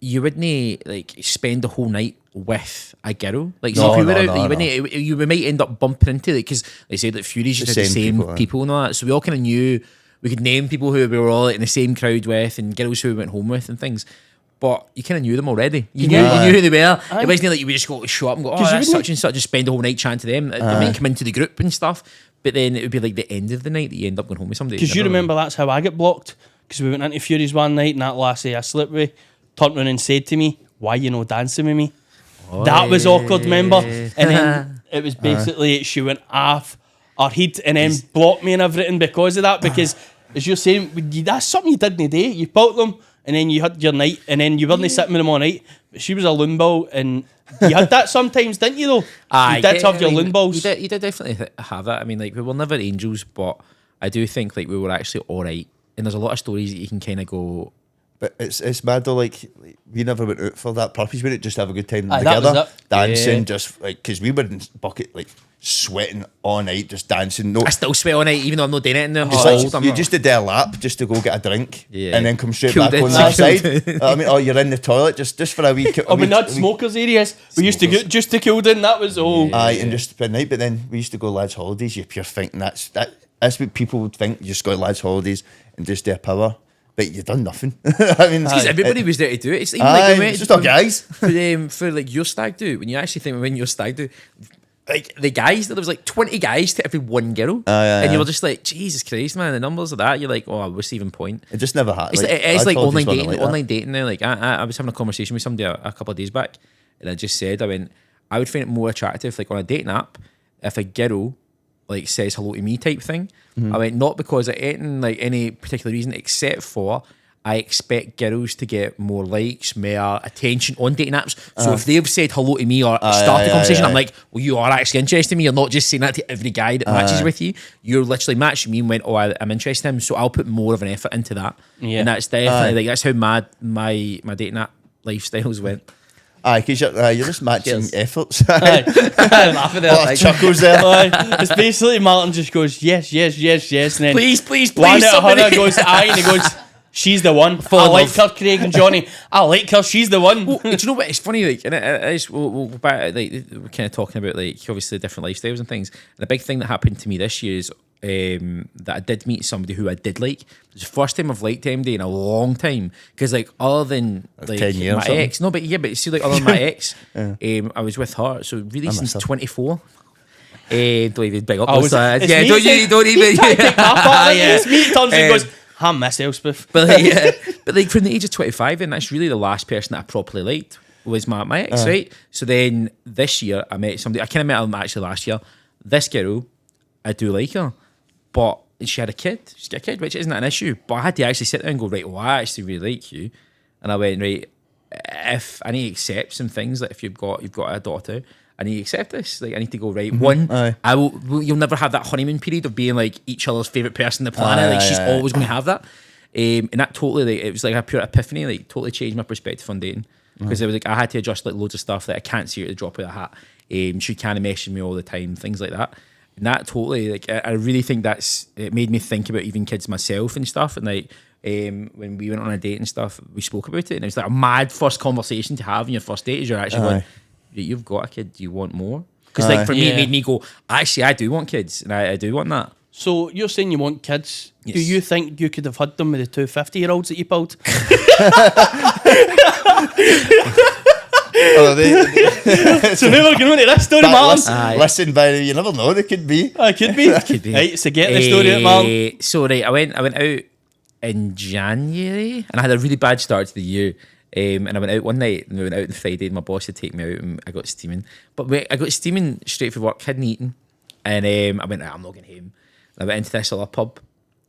Speaker 3: you wouldn't like spend the whole night with a girl. Like, so if you were out, you might end up bumping into it because they said that Furies just had the same people and all that. So we all kind of knew, we could name people who we were all like, in the same crowd with and girls who we went home with and things. But you kind of knew them already. You knew who they were. It wasn't like you would just go to show up and go, oh, that's such and such, just spend the whole night chatting to them. They might come into the group and stuff, but then it would be like the end of the night that you end up going home with somebody.
Speaker 1: Because you remember that's how I got blocked. Because we went into Furies one night and that lassie I slept with turned around and said to me, why you no dancing with me? That was awkward, remember? And then it was basically she went off her head and then blocked me and everything because of that. Because as you're saying, that's something you did in the day. You pulled them. And then you had your night, and then you weren't sitting with them all night. But she was a loon ball, and you had that sometimes, didn't you? Though you did have your loon balls.
Speaker 3: You did definitely have that. I mean, like we were never angels, but I do think like we were actually all right. And there's a lot of stories that you can kind of go,
Speaker 2: But it's mad though, like we never went out for that purpose. We didn't just have a good time
Speaker 1: Aye, that was
Speaker 2: together,
Speaker 1: it.
Speaker 2: dancing, just like, because we were in bucket, like sweating all night, just dancing. No,
Speaker 3: I still sweat all night, even though I'm not doing it. I'm
Speaker 2: just
Speaker 3: old. I'm
Speaker 2: you
Speaker 3: not-
Speaker 2: just did a lap just to go get a drink,
Speaker 3: Yeah.
Speaker 2: and then come straight
Speaker 3: Killed
Speaker 2: back
Speaker 3: it.
Speaker 2: on the
Speaker 3: Killed
Speaker 2: side. I mean, oh, you're in the toilet just for a wee.
Speaker 1: Oh, we had smokers areas. We used to go just to Kilden. That was all.
Speaker 2: Aye, and just spend night. But then we used to go lads' holidays. You're pure thinking that's what people would think. You just go lads' holidays and just do a power. But you've done nothing. I mean,
Speaker 3: Because everybody was there to do it. It's even
Speaker 2: aye,
Speaker 3: like when we
Speaker 2: it's just our guys.
Speaker 3: for like your stag do. When you actually think when your stag do, like the guys, there was like 20 guys to every one girl, and you were just like, Jesus Christ, man! The numbers of that, you're like, oh, what's even point?
Speaker 2: It just never happened.
Speaker 3: It's like online dating.
Speaker 2: that.
Speaker 3: Online dating now. Like I was having a conversation with somebody a couple of days back, and I just said, I would find it more attractive, like on a dating app, if a girl like says hello to me type thing. I went, not because of any particular reason, except for I expect girls to get more likes, more attention on dating apps. So if they've said hello to me or started the conversation, I'm like, well, you are actually interested in me. You're not just saying that to every guy that matches with you. You're literally matching me and went, oh, I'm interested in him. So I'll put more of an effort into that.
Speaker 1: Yeah.
Speaker 3: And that's definitely, like, that's how mad my dating app lifestyles went.
Speaker 2: Aye, because you're just matching
Speaker 3: Cheers.
Speaker 2: efforts.
Speaker 1: Aye. I'm laughing
Speaker 2: A lot
Speaker 1: there.
Speaker 2: of chuckles there.
Speaker 1: Aye. It's basically Martin just goes yes, yes, yes, yes, and then
Speaker 3: Please,
Speaker 1: one out of
Speaker 3: somebody.
Speaker 1: 100 goes aye, and he goes, she's the one.
Speaker 3: Fall
Speaker 1: I
Speaker 3: in
Speaker 1: like
Speaker 3: love.
Speaker 1: her, Craig and Johnny. I like her. She's the one.
Speaker 3: Well, do you know what? It's funny, like, and it is, we'll go back, like, we're kind of talking about, like, obviously different lifestyles and things. And the big thing that happened to me this year is that I did meet somebody who I did like. It was the first time I've liked MD in a long time. Because, like, other than, like,
Speaker 2: 10 years
Speaker 3: my
Speaker 2: or something.
Speaker 3: ex, no, but yeah, but see, like, other than my ex, I was with her. So, really, since
Speaker 2: her.
Speaker 3: 24. Don't even big up
Speaker 1: Oh,
Speaker 3: those
Speaker 1: it's
Speaker 3: yeah,
Speaker 1: me
Speaker 3: don't
Speaker 1: saying-
Speaker 3: you, don't even.
Speaker 1: He's trying to take my part of it.
Speaker 3: Yeah.
Speaker 1: It's me turns and goes, I miss Elspeth.
Speaker 3: But like, yeah, but like from the age of 25, and that's really the last person that I properly liked was my ex, right? So then this year I met somebody. I kind of met him actually last year. This girl, I do like her, but she had a kid. She's got a kid, which isn't an issue. But I had to actually sit there and go, right, well, I actually really like you, and I went, right, if I need to accept some things, like if you've got a daughter, I need to accept this. Like I need to go, right. One,
Speaker 2: Aye.
Speaker 3: I will. You'll never have that honeymoon period of being like each other's favorite person on the planet.
Speaker 2: Aye,
Speaker 3: like she's
Speaker 2: aye.
Speaker 3: always going to have that. And that totally, like, it was like a pure epiphany. Like totally changed my perspective on dating because it was like I had to adjust like loads of stuff that I can't see her at the drop of a hat. She kind of messaging me all the time, things like that. And that totally, like, I really think it made me think about even kids myself and stuff. And like, when we went on a date and stuff, we spoke about it, and it was like a mad first conversation to have in your first date. Is you're actually going, you've got a kid, do you want more? Because like for me, it
Speaker 1: Yeah.
Speaker 3: made me go, actually, I do want kids, and I do want that.
Speaker 1: So you're saying you want kids.
Speaker 3: Yes.
Speaker 1: Do you think you could have had them with the two 50-year-olds that you pulled?
Speaker 2: Oh,
Speaker 1: So now we're going into this story, Martin.
Speaker 3: Aye.
Speaker 2: listen, Barry, you never know. They could be.
Speaker 1: I could be.
Speaker 3: Could be.
Speaker 1: Right, so get the story out, Martin.
Speaker 3: So right, I went out in January, and I had a really bad start to the year. And I went out one night, and we went out on Friday, and my boss had taken me out, and I got steaming. But wait, I got steaming straight for work, hadn't eaten, and I went, I'm not going home. And I went into this other pub,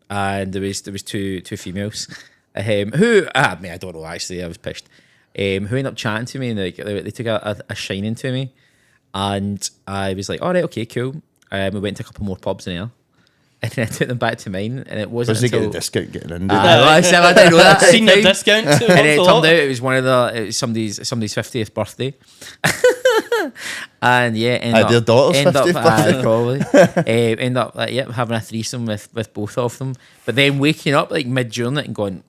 Speaker 3: and there was two females, who I don't know actually, I was pissed. Who ended up chatting to me, and like they took a shining to me, and I was like, all right, okay, cool. We went to a couple more pubs in there. And then I took them back to mine, and it wasn't
Speaker 2: Was he
Speaker 3: until...
Speaker 2: getting a discount getting in?
Speaker 3: I didn't know that.
Speaker 1: Senior
Speaker 3: And
Speaker 1: discount.
Speaker 3: it turned out it was it was somebody's 50th birthday. And yeah,
Speaker 2: Their daughter's 50th birthday.
Speaker 3: probably. End up having a threesome with both of them. But then waking up like mid-journey and going,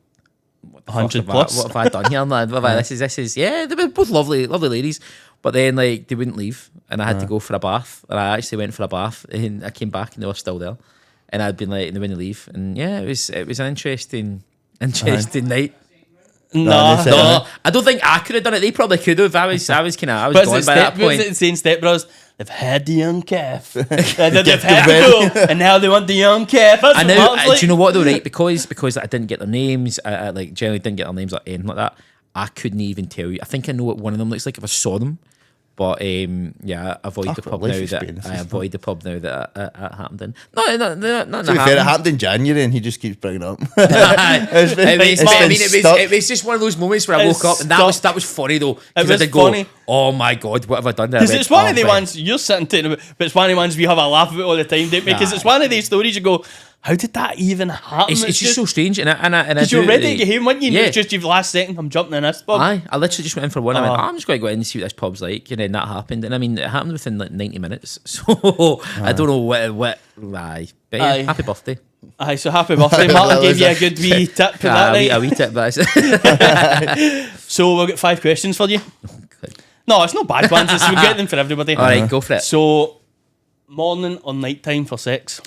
Speaker 1: 100
Speaker 3: what
Speaker 1: plus.
Speaker 3: have I done here? Man? This is they were both lovely ladies. But then like they wouldn't leave, and I had to go for a bath. And I actually went for a bath, and I came back and they were still there. And I'd been like, they wouldn't leave. And yeah, it was an interesting night.
Speaker 1: No.
Speaker 3: No, I don't think I could have done it. They probably could have. I was
Speaker 1: But
Speaker 3: gone
Speaker 1: is
Speaker 3: by that point.
Speaker 1: it saying Step Brothers? They've had the young calf. They've had the goal, and now they want the young calf. That's
Speaker 3: I
Speaker 1: what
Speaker 3: know.
Speaker 1: Martin's like.
Speaker 3: Do you know what though? Right, because I didn't get their names. I like generally didn't get their names or anything like that. I couldn't even tell you. I think I know what one of them looks like if I saw them. But yeah, I avoid the pub now
Speaker 2: life
Speaker 3: that
Speaker 2: experience.
Speaker 3: I avoid the pub now that it happened in. No, not
Speaker 2: To be fair, it happened in January, and he just keeps bringing it up.
Speaker 3: It was just one of those moments where I woke up, and that was funny though. Because I
Speaker 1: was
Speaker 3: did go,
Speaker 1: funny.
Speaker 3: oh my god, what have I done there?
Speaker 1: Because
Speaker 3: I went,
Speaker 1: it's one
Speaker 3: "Oh,
Speaker 1: of the
Speaker 3: right."
Speaker 1: ones you're sitting talking about, but it's one of the ones we have a laugh about all the time, don't we? Because it's one of these stories you go, How did that even happen?
Speaker 3: It's just so strange, and I
Speaker 1: Because you're ready to get home, weren't you?
Speaker 3: Yeah.
Speaker 1: It's just your last second, I'm jumping in this pub.
Speaker 3: I literally just went in for one. I went, I'm just going to go in and see what this pub's like, and then that happened. And I mean, it happened within like 90 minutes. So I don't know what. Aye, but yeah,
Speaker 1: Aye.
Speaker 3: happy birthday.
Speaker 1: Aye, so happy birthday. Martin gave you a good wee tip for that night.
Speaker 3: A wee tip, but
Speaker 1: So we'll get 5 questions for you. No, it's not bad ones. We'll get them for everybody.
Speaker 3: all right, go for it.
Speaker 1: So, morning or night time for sex?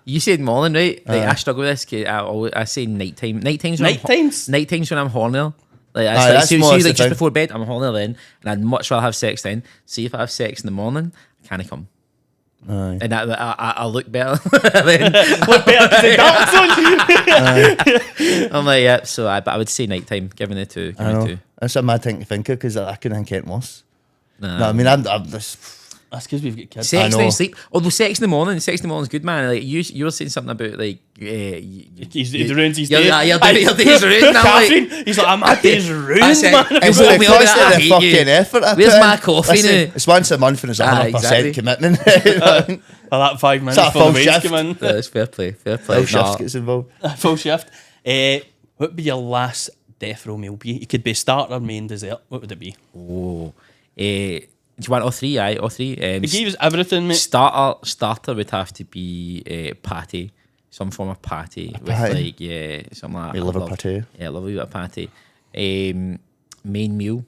Speaker 3: You said morning, right? Like, I struggle with this. 'Cause I say nighttime. Nighttime's when Nighttime's when I'm hornier. Like,
Speaker 2: that's
Speaker 3: see,
Speaker 2: more
Speaker 3: like
Speaker 2: the
Speaker 3: just
Speaker 2: thing.
Speaker 3: before bed, I'm hornier then, and I'd much rather have sex then. See if I have sex in the morning, I can't come.
Speaker 2: Aye.
Speaker 3: And I look better. Then.
Speaker 1: Look better because the dark zone.
Speaker 3: I'm like, yeah. So but I would say nighttime. Giving it two.
Speaker 2: I know. That's a mad thing to think of because I couldn't think anything worse.
Speaker 3: Nah.
Speaker 2: No, I mean, I'm just.
Speaker 1: That's because we've got kids.
Speaker 3: Sex
Speaker 2: I
Speaker 3: then
Speaker 2: know.
Speaker 3: sleep. Although sex in the morning is good, man. Like you were saying something about like
Speaker 1: He ruins his
Speaker 3: your
Speaker 1: day.
Speaker 3: your day's ruined. I'm like,
Speaker 1: Catherine, he's like, my day's ruined,
Speaker 3: I said,
Speaker 1: man.
Speaker 2: It's
Speaker 3: Well,
Speaker 2: the
Speaker 3: we all
Speaker 2: cost
Speaker 3: I
Speaker 2: of the
Speaker 3: hate
Speaker 2: fucking
Speaker 3: you.
Speaker 2: effort. I
Speaker 3: Where's
Speaker 2: put
Speaker 3: my
Speaker 2: in.
Speaker 3: coffee
Speaker 2: Listen,
Speaker 3: now?
Speaker 2: it's once a month and it's 100%
Speaker 3: exactly.
Speaker 2: commitment.
Speaker 1: For that 5 minutes
Speaker 2: It's that
Speaker 1: for the
Speaker 2: full
Speaker 1: wage
Speaker 2: shift.
Speaker 1: come in.
Speaker 3: That's fair play.
Speaker 2: Full shift gets involved.
Speaker 1: Full shift. What would be your last death row meal be? It could be starter, main, dessert. What would it be?
Speaker 3: Oh, do you want all three? Aye, all three.
Speaker 1: He gave us everything, mate.
Speaker 3: Starter would have to be patty, some form of patty with
Speaker 2: patty?
Speaker 3: like something like
Speaker 2: A liver pate.
Speaker 3: Yeah, love a bit of patty. Main meal.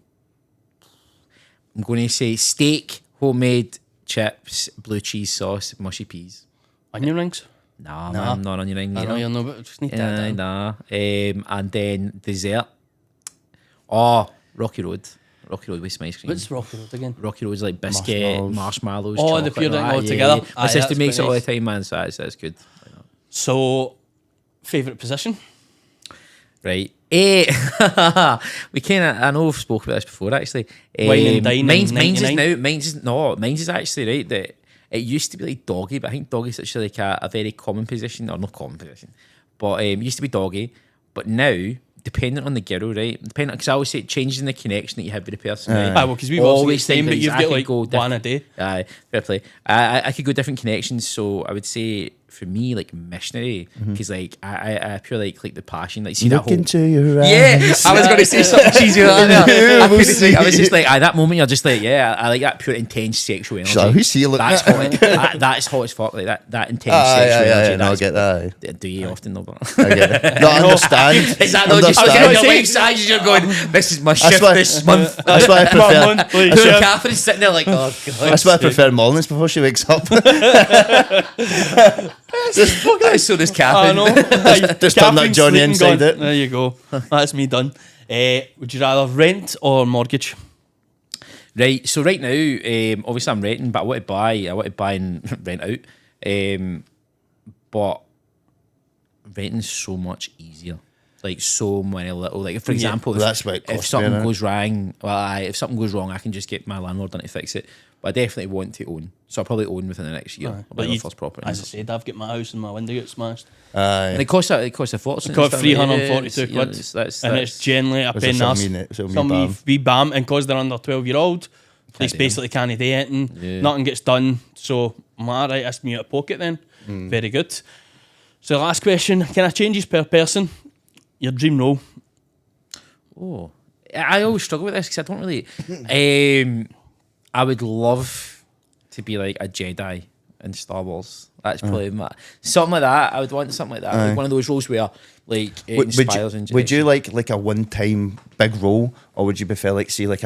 Speaker 3: I'm going to say steak, homemade chips, blue cheese sauce, mushy peas.
Speaker 1: Onion rings?
Speaker 3: Nah, man, not onion ring.
Speaker 1: I know you'll know, but just need that down.
Speaker 3: Nah. And then dessert. Oh, Rocky Road. Rocky Road with some ice cream.
Speaker 1: What's Rocky Road again?
Speaker 3: Rocky Road's like biscuit, marshmallows.
Speaker 1: Oh, the
Speaker 3: chocolate,
Speaker 1: pure thing
Speaker 3: that,
Speaker 1: all
Speaker 3: yeah,
Speaker 1: together.
Speaker 3: yeah. My
Speaker 1: Aye,
Speaker 3: sister
Speaker 1: that's
Speaker 3: makes it
Speaker 1: quite
Speaker 3: all the
Speaker 1: nice.
Speaker 3: time, man. So that's good.
Speaker 1: So, favourite position?
Speaker 3: Right. We kind of, I know we've spoken about this before actually.
Speaker 1: Wine and dine
Speaker 3: Mine's
Speaker 1: in
Speaker 3: is
Speaker 1: 99.
Speaker 3: now, mine's is actually right that it used to be like doggy, but I think doggy's actually like a very common position, or not common position, but it used to be doggy, but now, depending on the girl, right? Because I always say it changes in the connection that you have with the person, right?
Speaker 1: Aye, well, because we've always
Speaker 3: think
Speaker 1: same, but
Speaker 3: that
Speaker 1: you've
Speaker 3: I
Speaker 1: got
Speaker 3: could
Speaker 1: like
Speaker 3: go
Speaker 1: one a day.
Speaker 3: Aye, fair play. I could go different connections, so I would say for me, like missionary, because like I pure like the passion, like see
Speaker 2: Look
Speaker 3: that whole.
Speaker 2: into your eyes.
Speaker 3: Yeah, I was going to say something cheesy like that. I
Speaker 2: We'll
Speaker 3: couldn't think- I was
Speaker 2: see.
Speaker 3: just like, that moment you're just like, yeah, I like that pure intense sexual energy.
Speaker 2: So who's he looking
Speaker 3: That's
Speaker 2: at?
Speaker 3: hot. That's hot as fuck. Like that intense sexual energy.
Speaker 2: No, I
Speaker 3: that's-
Speaker 2: get that.
Speaker 3: Do you often know? But
Speaker 2: I get it. No, I understand.
Speaker 3: is that not just
Speaker 2: Understand.
Speaker 3: getting your life size? You're going, this is my shift
Speaker 2: why-
Speaker 3: this month.
Speaker 2: That's why I prefer.
Speaker 1: Monthly shift.
Speaker 3: Catherine's sitting there like, oh god.
Speaker 2: That's why I prefer mornings before she wakes up.
Speaker 3: So does
Speaker 1: I
Speaker 3: Catherine.
Speaker 1: know.
Speaker 2: Just turn that
Speaker 1: Catherine's
Speaker 2: Jonny
Speaker 1: sleeping
Speaker 2: inside
Speaker 1: going,
Speaker 2: it.
Speaker 1: There you go. That's me done. Would you rather rent or mortgage?
Speaker 3: Right, so right now, obviously I'm renting, but I want to buy and rent out. But renting's so much easier. Like so many little, like for example,
Speaker 2: well, that's what it
Speaker 3: if
Speaker 2: costs
Speaker 3: something
Speaker 2: me, innit?
Speaker 3: goes wrong, if something goes wrong, I can just get my landlord in to fix it. But I definitely want to own, so I'll probably own within the next year. I'll buy
Speaker 1: But
Speaker 3: my
Speaker 1: you,
Speaker 3: first property.
Speaker 1: as I said, I've got my house and my window got smashed.
Speaker 3: And it costs a fortune.
Speaker 1: It cost
Speaker 3: and stuff, like,
Speaker 1: 342
Speaker 3: yeah,
Speaker 1: quid.
Speaker 3: That's
Speaker 1: And it's generally a
Speaker 2: Was it
Speaker 1: pain in the
Speaker 2: some
Speaker 1: arse.
Speaker 2: wee net- some wee
Speaker 1: Some
Speaker 2: bam?
Speaker 1: wee bam, and because they're under 12-year-old, police
Speaker 3: do
Speaker 1: basically can't do anything.
Speaker 3: Yeah.
Speaker 1: Nothing gets done. So, am I right? That's me out of pocket then. Very good. So, last question. Can I change this per person? Your dream role?
Speaker 3: Oh, I always struggle with this because I don't really. I would love to be like a Jedi in Star Wars. That's probably something like that. I would want something like that, like one of those roles where like it inspires and.
Speaker 2: Would you like a one-time big role, or would you prefer like see like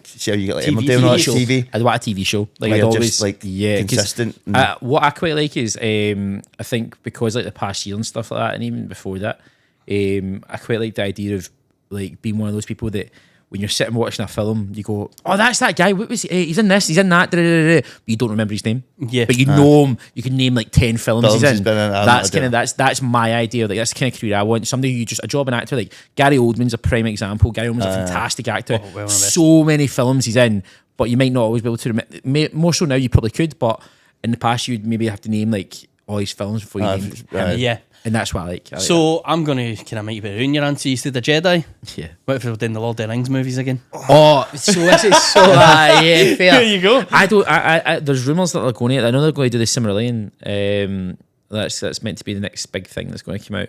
Speaker 2: see how you get like
Speaker 1: TV
Speaker 2: Emmerdale on
Speaker 3: show.
Speaker 2: TV?
Speaker 3: I'd want a TV show. Like
Speaker 2: Where
Speaker 3: I'd
Speaker 2: you're
Speaker 3: always
Speaker 2: just, like,
Speaker 3: 'cause,
Speaker 2: consistent and-
Speaker 3: what I quite like is I think because like the past year and stuff like that, and even before that, I quite like the idea of like being one of those people that when you're sitting watching a film, you go, "Oh, that's that guy. What was he? He's in this. He's in that." Da, da, da, da. But you don't remember his name.
Speaker 1: Yeah.
Speaker 3: But you know him. You can name like 10 films
Speaker 2: Films
Speaker 3: he's
Speaker 2: he's
Speaker 3: in.
Speaker 2: been in,
Speaker 3: That's kind of that's my idea. Like that's the kind of career I want. Somebody who just a job an actor. Like Gary Oldman's a prime example. Gary Oldman's a fantastic actor.
Speaker 1: well invested.
Speaker 3: So many films he's in, but you might not always be able to remember. More so now, you probably could, but in the past, you'd maybe have to name like all his films before you named him.
Speaker 1: Yeah.
Speaker 3: And that's what I like.
Speaker 1: So, I'm going to kind of make you ruin your answer. You said the Jedi.
Speaker 3: that. Yeah.
Speaker 1: What if we were doing the Lord of the Rings movies again?
Speaker 3: Oh, so this is so yeah, fair.
Speaker 1: There you go.
Speaker 3: I don't. I there's rumours that they're going to. I know they're going to do the Silmarillion. That's meant to be the next big thing that's going to come out.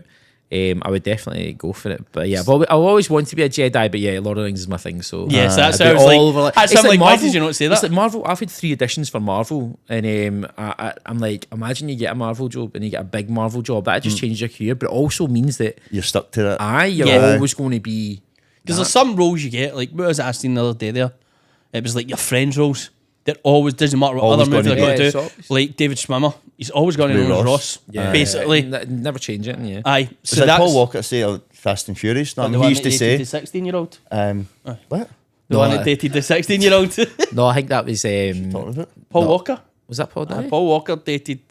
Speaker 3: I would definitely go for it. But yeah, I've always wanted to be a Jedi, but yeah, Lord of the Rings is my thing. So
Speaker 1: yes, that's how
Speaker 3: I'd
Speaker 1: I
Speaker 3: be
Speaker 1: was like.
Speaker 3: all over,
Speaker 1: That's
Speaker 3: it's
Speaker 1: I'm like, why
Speaker 3: Marvel.
Speaker 1: did you not say that?
Speaker 3: It's like Marvel. I've had 3 auditions for Marvel, and I'm like, imagine you get a Marvel job and you get a big Marvel job. That just changes your career, but it also means that
Speaker 2: You're stuck to that.
Speaker 3: you're always going to be.
Speaker 1: Because there's some roles you get, like what was it I seen the other day there? It was like your friends' roles. That always doesn't matter what
Speaker 2: Always
Speaker 1: other movie
Speaker 2: gonna
Speaker 1: they're
Speaker 2: be-
Speaker 1: going to do. Like David Schwimmer, he's always going to
Speaker 2: Blue
Speaker 1: know
Speaker 2: Ross.
Speaker 1: Ross, basically.
Speaker 3: Never change it. Yeah.
Speaker 1: Aye,
Speaker 2: So
Speaker 1: so
Speaker 2: like
Speaker 1: that's
Speaker 2: Paul Walker say of Fast and Furious. No,
Speaker 1: the
Speaker 2: he
Speaker 1: one
Speaker 2: used
Speaker 1: that
Speaker 2: to
Speaker 1: dated
Speaker 2: say,
Speaker 1: the 16-year-old.
Speaker 2: what?
Speaker 1: The one that dated the 16-year-old.
Speaker 3: No, I think that was
Speaker 2: Talking about?
Speaker 1: Paul Walker.
Speaker 3: was that Paul Dye?
Speaker 1: Paul Walker dated.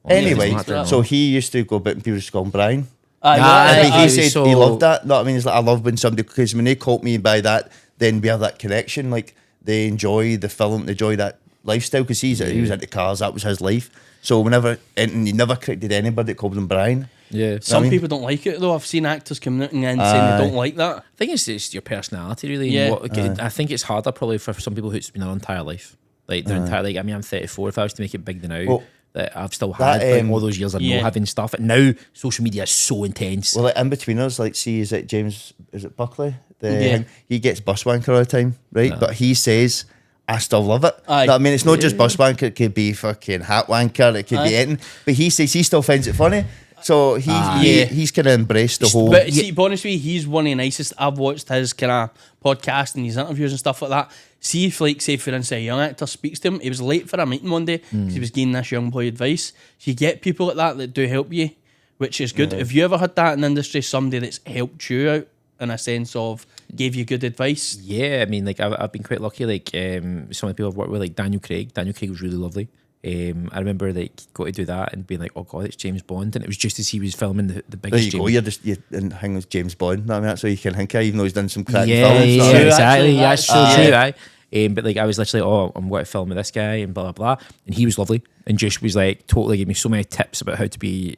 Speaker 2: Anyway,
Speaker 3: Yeah,
Speaker 2: so he used to go about and people just call him Brian.
Speaker 1: Aye,
Speaker 3: Aye,
Speaker 2: But
Speaker 3: aye,
Speaker 2: he said
Speaker 3: so-
Speaker 2: he loved that. No, I mean, it's like I love when somebody, because when they caught me by that, then we have that connection. Like they enjoy the film, they enjoy that lifestyle because he was into cars. That was his life. So whenever, and he never corrected anybody that called him Brian.
Speaker 3: Yeah.
Speaker 1: Some
Speaker 2: I mean-
Speaker 1: people don't like it though. I've seen actors coming out and then saying they don't like that.
Speaker 3: I think it's just your personality, really.
Speaker 1: Yeah.
Speaker 3: I think it's harder probably for some people who's been their entire life. Like their entire, like, I mean, I'm 34. If I was to make it big now,
Speaker 2: Well,
Speaker 3: that I've still had
Speaker 2: that,
Speaker 3: like, all those years of
Speaker 1: yeah.
Speaker 3: not having stuff. And now social media is so intense.
Speaker 2: Well, like in between us, like, see, is it Buckley?
Speaker 1: Yeah.
Speaker 2: He gets bus wanker all the time, right? But he says, I still love it.
Speaker 1: Aye.
Speaker 2: No, I mean, it's not just bus wanker, it could be fucking hat wanker, it could be anything. But he says he still finds it funny. So he's kind of embraced the whole.
Speaker 1: But see, to be honest with you, he's one of the nicest. I've watched his kind of podcast and his interviews and stuff like that. See if, like, say for instance, a young actor speaks to him. He was late for a meeting one day because he was giving this young boy advice. So you get people like that do help you, which is good. Have you ever had that in the industry? Somebody that's helped you out in a sense of gave you good advice?
Speaker 3: Yeah, I mean, like I've been quite lucky. Like some of the people I've worked with, like Daniel Craig. Daniel Craig was really lovely. I remember like got to do that and being like, oh god, it's James Bond, and it was just as he was filming the
Speaker 2: There
Speaker 3: biggest.
Speaker 2: you go. You and hang with James Bond. No, I mean, that's all you can think of, even though he's done some cracking
Speaker 3: Yeah,
Speaker 2: films.
Speaker 3: yeah,
Speaker 2: No,
Speaker 1: True,
Speaker 3: exactly.
Speaker 1: actually,
Speaker 3: Yeah, it's so
Speaker 1: that's-
Speaker 3: true. Aye. But like I was literally, I'm going to film with this guy and blah blah blah, and he was lovely and just was like totally gave me so many tips about how to be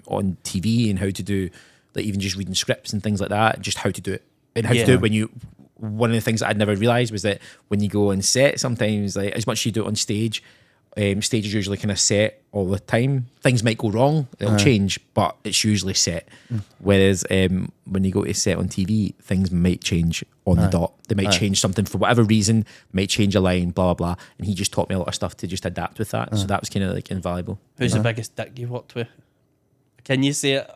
Speaker 3: on TV and how to do like even just reading scripts and things like that, and just how to do it and how to do it when you. One of the things that I'd never realised was that when you go on set, sometimes like as much as you do it on stage, stage is usually kind of set all the time. Things might go wrong, it'll change, but it's usually set. Whereas when you go to set on TV, things might change on the dot. They might change something for whatever reason, might change a line, blah, blah, blah. And he just taught me a lot of stuff to just adapt with that. So that was kind of like invaluable.
Speaker 1: Who's the biggest dick you've worked with? Can you say it?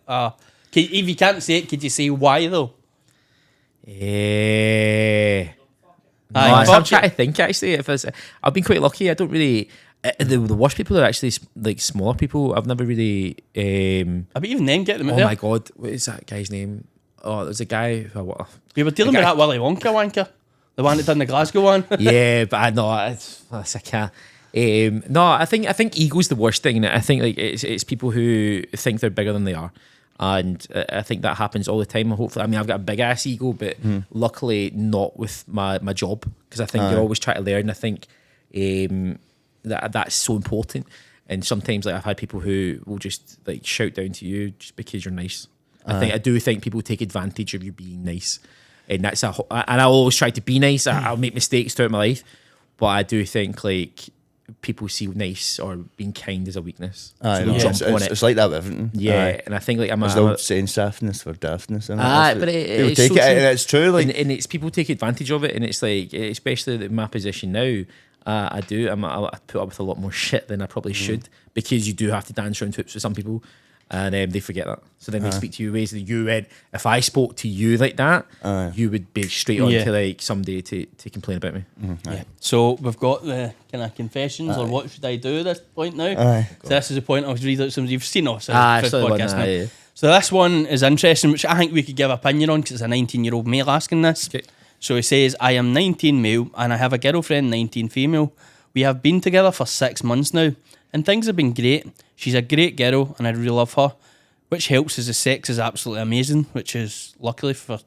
Speaker 1: If you can't say it, could you say why though?
Speaker 3: No,
Speaker 1: Aye,
Speaker 3: I'm
Speaker 1: fuck
Speaker 3: trying
Speaker 1: it.
Speaker 3: to think actually. I've been quite lucky. I don't really. The worst people are actually like smaller people. I've never really.
Speaker 1: I bet even then get them out
Speaker 3: Oh
Speaker 1: there.
Speaker 3: my god, what is that guy's name? Oh, there's a guy.
Speaker 1: We were dealing with that Willy Wonka wanker. The one that done the Glasgow one.
Speaker 3: Yeah, but I know I can't. No, I think ego's the worst thing. I think like it's people who think they're bigger than they are, and I think that happens all the time. Hopefully, I mean, I've got a big ass ego, but luckily not with my job, because I think you're always trying to learn. I think that's so important. And sometimes like I've had people who will just like shout down to you just because you're nice. I do think people take advantage of you being nice, and and I always try to be nice. I'll make mistakes throughout my life, but I do think like people see nice or being kind as a weakness.
Speaker 2: Aye,
Speaker 3: So they'll
Speaker 2: no,
Speaker 3: jump on it.
Speaker 2: it's like that with everything.
Speaker 3: Yeah,
Speaker 2: Aye.
Speaker 3: and I think like I'm
Speaker 2: There's
Speaker 3: a,
Speaker 2: no saying softness for daftness. Isn't it?
Speaker 3: Aye,
Speaker 2: That's
Speaker 3: but
Speaker 2: what-
Speaker 3: it's
Speaker 2: people take
Speaker 3: so
Speaker 2: it,
Speaker 3: true.
Speaker 2: and it's true. Like,
Speaker 3: and it's people take advantage of it, and it's like especially in my position now. I put up with a lot more shit than I probably should, because you do have to dance around hoops with some people, and they forget that. So then they speak to you in ways that you would. If I spoke to you like that, you would be straight on
Speaker 1: Yeah.
Speaker 3: to like somebody to complain about me.
Speaker 1: Yeah. So we've got the kind of confessions or what should I do at this point now.
Speaker 2: Aye.
Speaker 1: So this is the point I was reading out some you've seen us
Speaker 3: Aye,
Speaker 1: for
Speaker 3: so the one,
Speaker 1: podcast now.
Speaker 3: yeah.
Speaker 1: So this one is interesting, which I think we could give opinion on because it's a 19-year-old male asking this.
Speaker 3: Okay.
Speaker 1: So he says, I am 19 male and I have a girlfriend 19 female. We have been together for 6 months now and things have been great. She's a great girl and I really love her, which helps as the sex is absolutely amazing, which is luckily for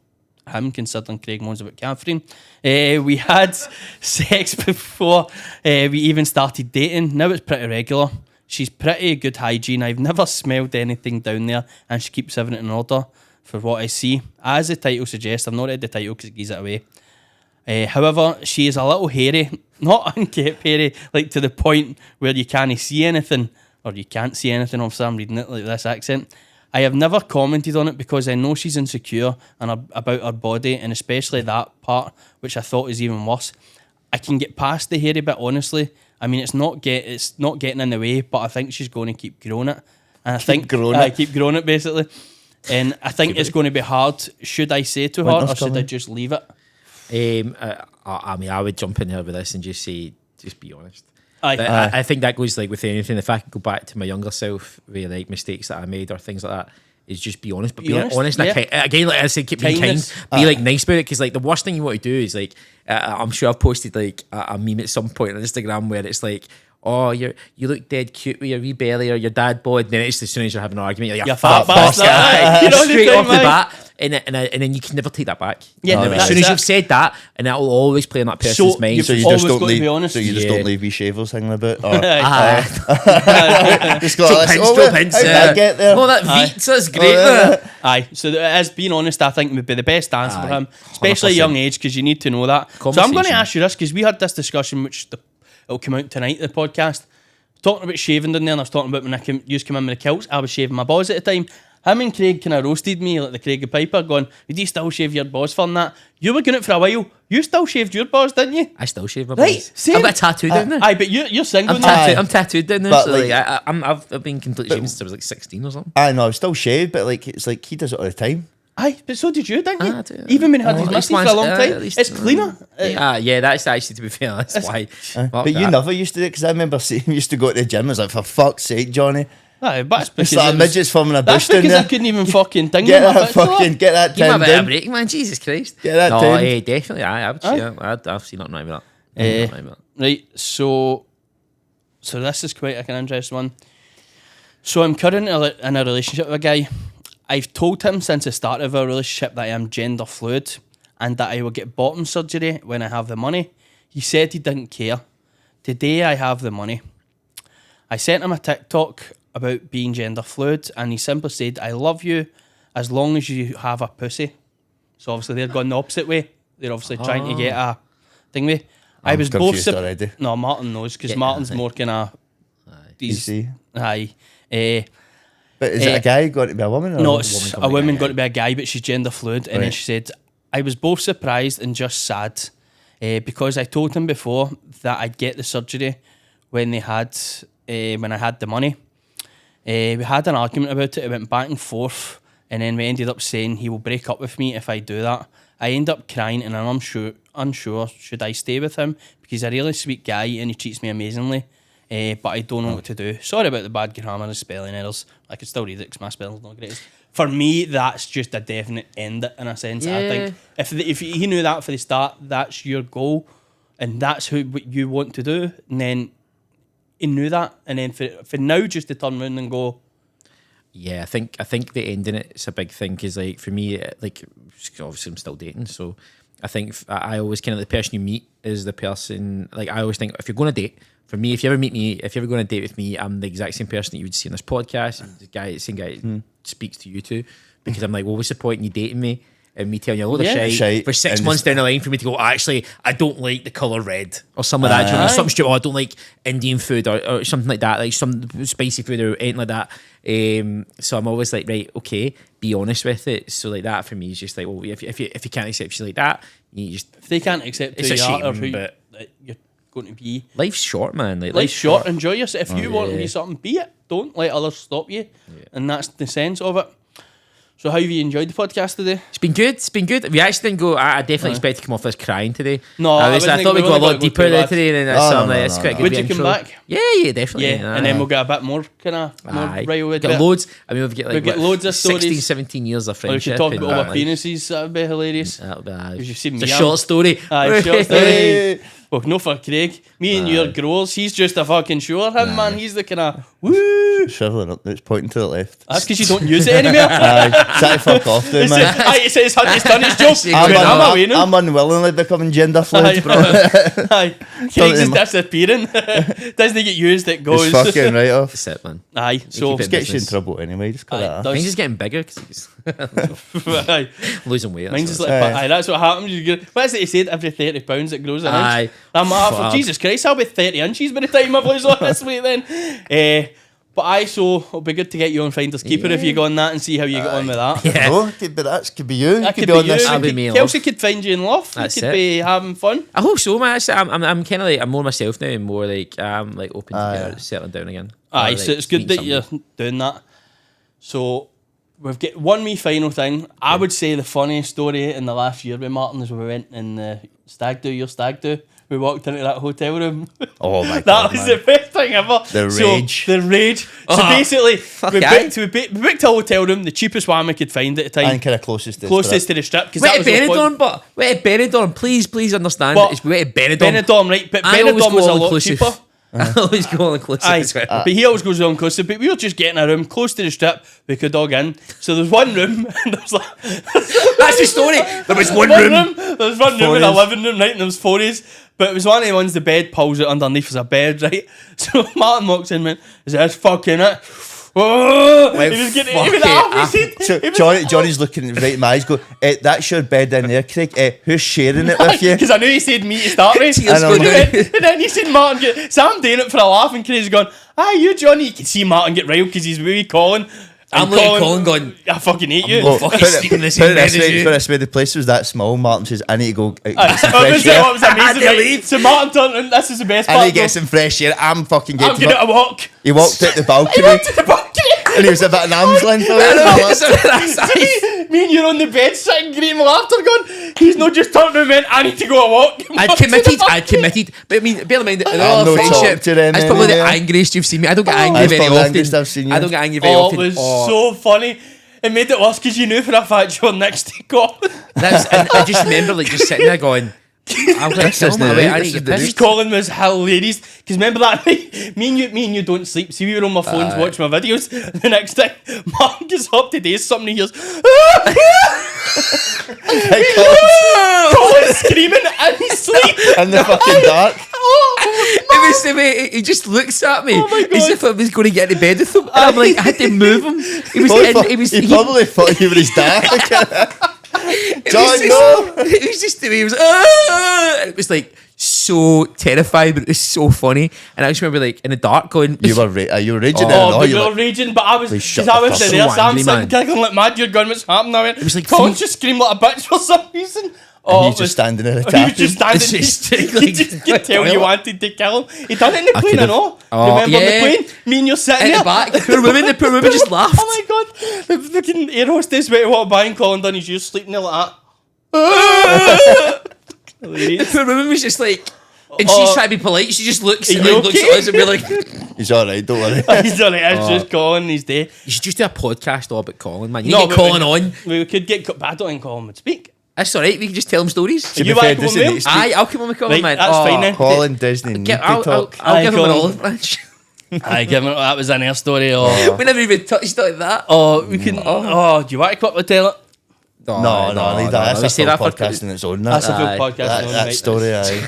Speaker 1: him considering Craig moans about Catherine. We had sex before we even started dating. Now it's pretty regular. She's pretty good hygiene. I've never smelled anything down there and she keeps everything in order for what I see. As the title suggests, I've not read the title because it gives it away. However, she is a little hairy, not unkempt hairy, like to the point where you can't see anything, or you can't see anything, obviously I'm reading it like this accent. I have never commented on it because I know she's insecure and about her body, and especially that part, which I thought is even worse. I can get past the hairy bit, honestly. I mean, it's not getting in the way, but I think she's going to keep growing it. And I think keep growing it, basically. And I think it's going to be hard. Should I say to her, or should I just leave it?
Speaker 3: I mean, I would jump in here with this and just say, just be honest.
Speaker 1: I
Speaker 3: think that goes like with anything. If I could go back to my younger self with like mistakes that I made or things like that, is just be honest. But be honest.
Speaker 1: Yeah.
Speaker 3: Again, like I said, keep being kind. Be like nice about it, because like the worst thing you want to do is like I'm sure I've posted like a meme at some point on Instagram where it's like, oh, you look dead cute with your wee belly, or your dad bod. And then it's as soon as you're having an argument, you're like,
Speaker 1: you fat bastard. You know,
Speaker 3: straight off the bat. And then you can never take that back.
Speaker 1: Yeah,
Speaker 3: as soon as you've said that, and that will always play in that person's mind.
Speaker 2: So you just don't leave. So you just don't leave wee shavers hanging about. Or, just got
Speaker 3: pinch.
Speaker 2: I get there.
Speaker 3: Oh, that Vita's great.
Speaker 1: Aye. So as being honest, I think would be the best answer for him, especially at a young age, because you need to know that. So I'm going to ask you this, because we had this discussion, which it'll come out tonight, the podcast, talking about shaving down there, and I was talking about when I used to come in with the kilts, I was shaving my balls at the time. Him and Craig kind of roasted me, like the Craig and Piper, going, would you still shave your balls for that? You were doing it for a while. You still shaved your balls, didn't you?
Speaker 3: I still shave my balls.
Speaker 1: Right, same.
Speaker 3: I've got a tattoo down there.
Speaker 1: Aye, but you're single.
Speaker 3: I'm tattooed down there.
Speaker 2: But
Speaker 3: So
Speaker 2: like,
Speaker 3: I've been completely shaved since I was like 16 or something.
Speaker 2: I know, I still shaved, but like it's like he does it all the time.
Speaker 1: Aye, but so did you, didn't you?
Speaker 3: I do.
Speaker 1: Even when he had his mustache for a long time. It's cleaner.
Speaker 3: Yeah, that's actually, to be fair, that's why.
Speaker 2: But you never used to do it, because I remember seeing him used to go to the gym. I was like, for fuck's sake, Johnny.
Speaker 1: Aye, but
Speaker 2: It's like a midget's forming a bush
Speaker 1: that's because
Speaker 2: down
Speaker 1: I
Speaker 2: there.
Speaker 1: couldn't even fucking think
Speaker 2: Get
Speaker 1: of my
Speaker 2: that
Speaker 1: bits, though.
Speaker 2: fucking, get that
Speaker 3: Give me a
Speaker 2: time
Speaker 3: bit of a
Speaker 2: down.
Speaker 3: break, man. Jesus Christ.
Speaker 2: Get that
Speaker 3: no,
Speaker 2: time.
Speaker 3: definitely. I would. Yeah, I've seen nothing wrong with that.
Speaker 1: Right, so this is quite an interesting one. So I'm currently in a relationship with a guy. I've told him since the start of our relationship that I am gender fluid and that I will get bottom surgery when I have the money. He said he didn't care. Today I have the money. I sent him a TikTok about being gender fluid, and he simply said, I love you as long as you have a pussy. So obviously they're going the opposite way. They're obviously trying to get a thing with. I was both
Speaker 2: already.
Speaker 1: No, Martin knows, because Martin's more kind of
Speaker 2: Easy.
Speaker 1: Aye.
Speaker 2: But is it a guy going to be a woman? Or
Speaker 1: No, it's a woman got to be a guy, but she's gender fluid. And then
Speaker 2: Right.
Speaker 1: she said, I was both surprised and just sad, because I told him before that I'd get the surgery when I had the money. We had an argument about it. It went back and forth, and then we ended up saying he will break up with me if I do that. I end up crying, and I'm unsure should I stay with him, because he's a really sweet guy and he treats me amazingly. But I don't know what to do. Sorry about the bad grammar and spelling errors. I can still read it because my spelling's not great. For me, that's just a definite end it, in a sense.
Speaker 3: Yeah.
Speaker 1: I think if he knew that for the start, that's your goal, and that's what you want to do, and then he knew that, and then for now just to turn around and go,
Speaker 3: Yeah, I think the ending it's a big thing, because like for me, like obviously I'm still dating, so I think I always kind of, the person you meet is the person. Like I always think, if you're going to date, for me, if you ever meet me, if you're ever going to date with me, I'm the exact same person that you would see on this podcast, and the same guy speaks to you too, because I'm like, well, what's the point in you dating me and me telling you a load of shite for 6
Speaker 2: and
Speaker 3: months down the line for me to go, actually, I don't like the colour red or something like that. Do you know, something stupid, I don't like Indian food or something like that, like some spicy food or anything like that. So I'm always like, right, okay, be honest with it. So like that for me is just like, well, if you can't accept you like that, you just,
Speaker 1: if they can't accept
Speaker 3: it's
Speaker 1: who
Speaker 3: a
Speaker 1: you are or
Speaker 3: shame,
Speaker 1: who
Speaker 3: but
Speaker 1: you're going to be.
Speaker 3: life's short, man. Like,
Speaker 1: Life's short, enjoy yourself. If you want to
Speaker 3: yeah.
Speaker 1: be something, be it. Don't let others stop you. And that's the sense of it. So how have you enjoyed the podcast today?
Speaker 3: It's been good. It's been good. We actually didn't go. I definitely expect to come off this crying today.
Speaker 1: No,
Speaker 3: I
Speaker 1: I
Speaker 3: thought we'd go a lot deeper there today. And that's something. It's quite good.
Speaker 1: Would you come back?
Speaker 3: Yeah, definitely.
Speaker 1: Yeah, and then we'll get a bit more kind of more riled with
Speaker 3: Get
Speaker 1: it.
Speaker 3: loads. I mean, we've got
Speaker 1: loads of
Speaker 3: 16,
Speaker 1: stories.
Speaker 3: 17 years of
Speaker 1: Or we
Speaker 3: friendship.
Speaker 1: could talk about all
Speaker 3: and
Speaker 1: our penises. That'd be hilarious.
Speaker 3: That'll be
Speaker 1: Because you've seen
Speaker 3: it's
Speaker 1: me.
Speaker 3: a short story.
Speaker 1: Aye, short story.
Speaker 2: Hey.
Speaker 1: Well, no for Craig. Me and your growers. He's just a fucking shower. Him, man. He's the kind of woo.
Speaker 2: Shriveling up, it's pointing to the left.
Speaker 1: That's because you don't use it anymore.
Speaker 2: Try to fuck off, dude, man.
Speaker 1: It's done his job. I'm away now.
Speaker 2: I'm unwillingly becoming gender fluid, bro.
Speaker 1: Aye. Craig's just disappearing. Doesn't get used, it goes.
Speaker 2: It's fucking right off.
Speaker 3: That's it, man.
Speaker 1: Aye, so
Speaker 3: keep it
Speaker 2: Gets you in
Speaker 3: business.
Speaker 2: trouble anyway, just cut
Speaker 1: Aye,
Speaker 2: that off.
Speaker 1: does.
Speaker 3: Mine's just getting bigger because he's
Speaker 1: Aye.
Speaker 3: losing weight.
Speaker 1: Mine's just like,
Speaker 2: Aye.
Speaker 1: aye, that's what happens. You get, what is it he said? Every 30 pounds it grows an
Speaker 3: Aye.
Speaker 1: inch. I'm
Speaker 3: Fuck.
Speaker 1: Jesus Christ, I'll be 30 inches by the time I've lost all this weight then. But so it'll be good to get you on Finders Keeper if you go on that and see how you get on with that.
Speaker 2: Yeah. No, could be you.
Speaker 1: That could
Speaker 2: be
Speaker 1: be
Speaker 2: on
Speaker 1: you.
Speaker 2: this.
Speaker 3: That'd be me in
Speaker 1: Kelsey
Speaker 3: love.
Speaker 1: could find you in love.
Speaker 3: That's
Speaker 1: you could
Speaker 3: it.
Speaker 1: be having fun.
Speaker 3: I hope so, man. I'm kind of like I'm more myself now and more like open to settling down again.
Speaker 1: Aye,
Speaker 3: Or,
Speaker 1: so
Speaker 3: like,
Speaker 1: it's good that
Speaker 3: meeting
Speaker 1: you're
Speaker 3: somebody.
Speaker 1: doing that. So we've got one wee final thing. I would say the funniest story in the last year with Martin is when we went in the stag do. We walked into that hotel room.
Speaker 2: Oh my
Speaker 1: That
Speaker 2: God,
Speaker 1: was
Speaker 2: man.
Speaker 1: the best thing ever.
Speaker 2: The
Speaker 1: So,
Speaker 2: rage.
Speaker 1: the rage. So
Speaker 3: Oh,
Speaker 1: basically,
Speaker 3: fuck
Speaker 1: we
Speaker 3: aye.
Speaker 1: booked a hotel room, the cheapest one we could find at the time.
Speaker 2: And kind of closest to
Speaker 1: Closest to the strip. Because
Speaker 3: Wait at Benidorm, please understand.
Speaker 1: But
Speaker 3: It's wait at Benidorm.
Speaker 1: Benidorm, right? But
Speaker 3: I always
Speaker 1: Benidorm
Speaker 3: go
Speaker 1: was a
Speaker 3: all
Speaker 1: lot
Speaker 3: inclusive.
Speaker 1: cheaper.
Speaker 3: I always go all inclusive
Speaker 1: Aye,
Speaker 3: as well.
Speaker 1: but he always goes all inclusive. But we were just getting a room close to the strip. We could dog in. So there's one room, and there was like
Speaker 3: That's the story. There was one room.
Speaker 1: There was one room in a
Speaker 2: Fours.
Speaker 1: living room, right? And there was fours. But it was one of the ones the bed pulls out underneath as a bed, right? So Martin walks in and went, "Is this fucking it?" Oh,
Speaker 3: Went
Speaker 1: he was getting
Speaker 3: fucking
Speaker 1: even off.
Speaker 2: So Johnny's looking right in my eyes, go, that's your bed in there, Craig. Who's sharing it with you?
Speaker 1: Because I knew he said me to start with.
Speaker 3: Tears
Speaker 2: going
Speaker 1: And then he said Martin, so I'm doing it for a laugh, and Craig's going, you Johnny. You can see Martin get riled because he's wee Colin.
Speaker 3: I'm looking at Colin going,
Speaker 1: I fucking hate you.
Speaker 3: Well, fucking sleeping in the same bed as you.
Speaker 2: Put it this way, the place was that small. Martin says, I need to go get some
Speaker 1: What
Speaker 2: fresh air.
Speaker 1: was amazing,
Speaker 3: They
Speaker 1: right?
Speaker 3: leave.
Speaker 1: So Martin turned, and this is the best
Speaker 2: I
Speaker 1: part.
Speaker 2: need to
Speaker 1: though.
Speaker 2: get some fresh air. I'm fucking
Speaker 1: I'm
Speaker 2: getting
Speaker 1: going to walk.
Speaker 2: He walked out the
Speaker 1: He
Speaker 2: balcony
Speaker 1: went to the balcony.
Speaker 2: and he was about an arm's length away.
Speaker 1: Me and you're on the bed sitting greeting laughter going, he's not just turned around and went, I need to go and walk.
Speaker 3: I'd committed. But I mean, bear in mind, in all
Speaker 2: I'm
Speaker 3: our
Speaker 2: no
Speaker 3: friendship,
Speaker 2: talk to them
Speaker 3: that's probably the
Speaker 2: anymore.
Speaker 3: angriest you've seen me. I don't get angry
Speaker 2: That's
Speaker 3: very
Speaker 2: probably the
Speaker 3: often.
Speaker 2: angriest I've seen you.
Speaker 3: I don't get angry very
Speaker 1: Oh,
Speaker 3: often.
Speaker 1: it was so funny. It made it worse because you knew for a fact you were next to Colin.
Speaker 3: And I just remember like just sitting there going, I'm going to kill
Speaker 2: is
Speaker 3: my
Speaker 2: the
Speaker 3: way.
Speaker 2: route,
Speaker 3: I
Speaker 2: this
Speaker 3: need to
Speaker 2: is
Speaker 3: get
Speaker 2: the
Speaker 3: pissed.
Speaker 1: Colin was hilarious. Because remember that night, me and you don't sleep. See, we were on my phones watching my videos. The next day, Martin gets up today, somebody hears, Colin's screaming in his sleep.
Speaker 2: In the fucking dark.
Speaker 3: It was the way he just looks at me
Speaker 1: Oh my God.
Speaker 3: as if I was going to get into bed with him. And I'm like, I had to move him. He was
Speaker 2: He probably thought you were his dad. John, no.
Speaker 3: It was just the way he was. And it was like so terrifying, but it was so funny. And I just remember like in the dark going,
Speaker 2: You were raging
Speaker 1: Oh,
Speaker 2: there.
Speaker 1: but
Speaker 2: You
Speaker 1: we
Speaker 2: were
Speaker 1: were raging, but I was,
Speaker 2: Please shut
Speaker 1: because I
Speaker 2: the
Speaker 1: was
Speaker 2: fuck
Speaker 1: in there,
Speaker 3: up.
Speaker 1: so I'm
Speaker 3: So
Speaker 1: sitting
Speaker 3: angry,
Speaker 1: giggling like mad, you're going, what's happening? I went,
Speaker 3: was like
Speaker 1: Colin
Speaker 3: three-
Speaker 1: just screamed like a bitch for some reason. Oh,
Speaker 2: he's just standing there
Speaker 1: He was
Speaker 2: attacking.
Speaker 1: just standing
Speaker 3: It's just
Speaker 1: there.
Speaker 3: like-
Speaker 1: You just could tell you wanted to kill him. He done it in the
Speaker 3: I
Speaker 1: plane, I
Speaker 3: could've-
Speaker 1: know.
Speaker 3: Oh,
Speaker 1: Remember
Speaker 3: yeah.
Speaker 1: the plane? Me and you're sitting
Speaker 3: in
Speaker 1: there.
Speaker 3: the back. The poor woman just laughed.
Speaker 1: Oh my God. The fucking air hostess went to walk by and Colin done his shoes sleeping there like that.
Speaker 3: The
Speaker 1: Hilarious.
Speaker 3: poor woman was just like, and
Speaker 1: Oh.
Speaker 3: she's trying to be polite. She just looks
Speaker 1: Are
Speaker 3: and
Speaker 1: you
Speaker 3: like, looks
Speaker 1: okay?
Speaker 3: at us and we're like,
Speaker 2: He's all right, don't worry.
Speaker 1: He's done it. It's just Colin, he's dead.
Speaker 3: you should just do a podcast all about Colin, man. You
Speaker 1: No,
Speaker 3: need to get
Speaker 1: but
Speaker 3: Colin on.
Speaker 1: We could get, but I don't think Colin would speak.
Speaker 3: That's all right. We can just tell him stories.
Speaker 2: To
Speaker 1: You
Speaker 2: be fair,
Speaker 1: want to
Speaker 2: doesn't
Speaker 1: come
Speaker 2: he
Speaker 1: with
Speaker 2: speak-
Speaker 3: Aye, I'll come on with Colin,
Speaker 1: Right,
Speaker 3: man.
Speaker 1: that's fine then.
Speaker 2: Colin Disney need to
Speaker 3: I'll
Speaker 2: talk.
Speaker 1: Aye,
Speaker 3: give him an
Speaker 1: Colin.
Speaker 3: olive branch.
Speaker 1: Aye, give him, that was an air story. Oh,
Speaker 3: We never even touched it like that.
Speaker 1: we can. Oh, do you want to quickly tell it?
Speaker 2: No, leave that.
Speaker 3: We
Speaker 2: That's
Speaker 3: say
Speaker 2: a
Speaker 3: that
Speaker 2: full
Speaker 3: for
Speaker 2: podcast in its own.
Speaker 1: That's a
Speaker 3: Aye.
Speaker 1: full podcast.
Speaker 2: that,
Speaker 1: on,
Speaker 2: that
Speaker 1: right?
Speaker 2: story, aye.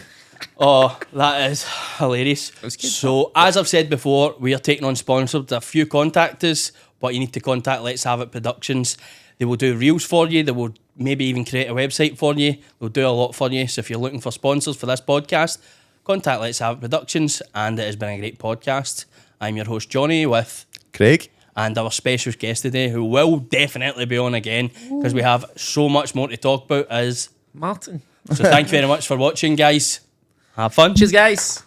Speaker 1: Oh, that is hilarious.
Speaker 3: good.
Speaker 1: So, as I've said before, we are taking on sponsors. A few contact us, but you need to contact Let's Have It Productions. They will do reels for you. They will maybe even create a website for you. They'll do a lot for you. So, if you're looking for sponsors for this podcast, contact Let's Have It Productions. And it has been a great podcast. I'm your host, Johnny, with
Speaker 2: Craig?
Speaker 1: and our special guest today, who will definitely be on again because we have so much more to talk about. Is
Speaker 3: Martin.
Speaker 1: so. Thank you very much for watching, guys. Have fun.
Speaker 3: Cheers, guys.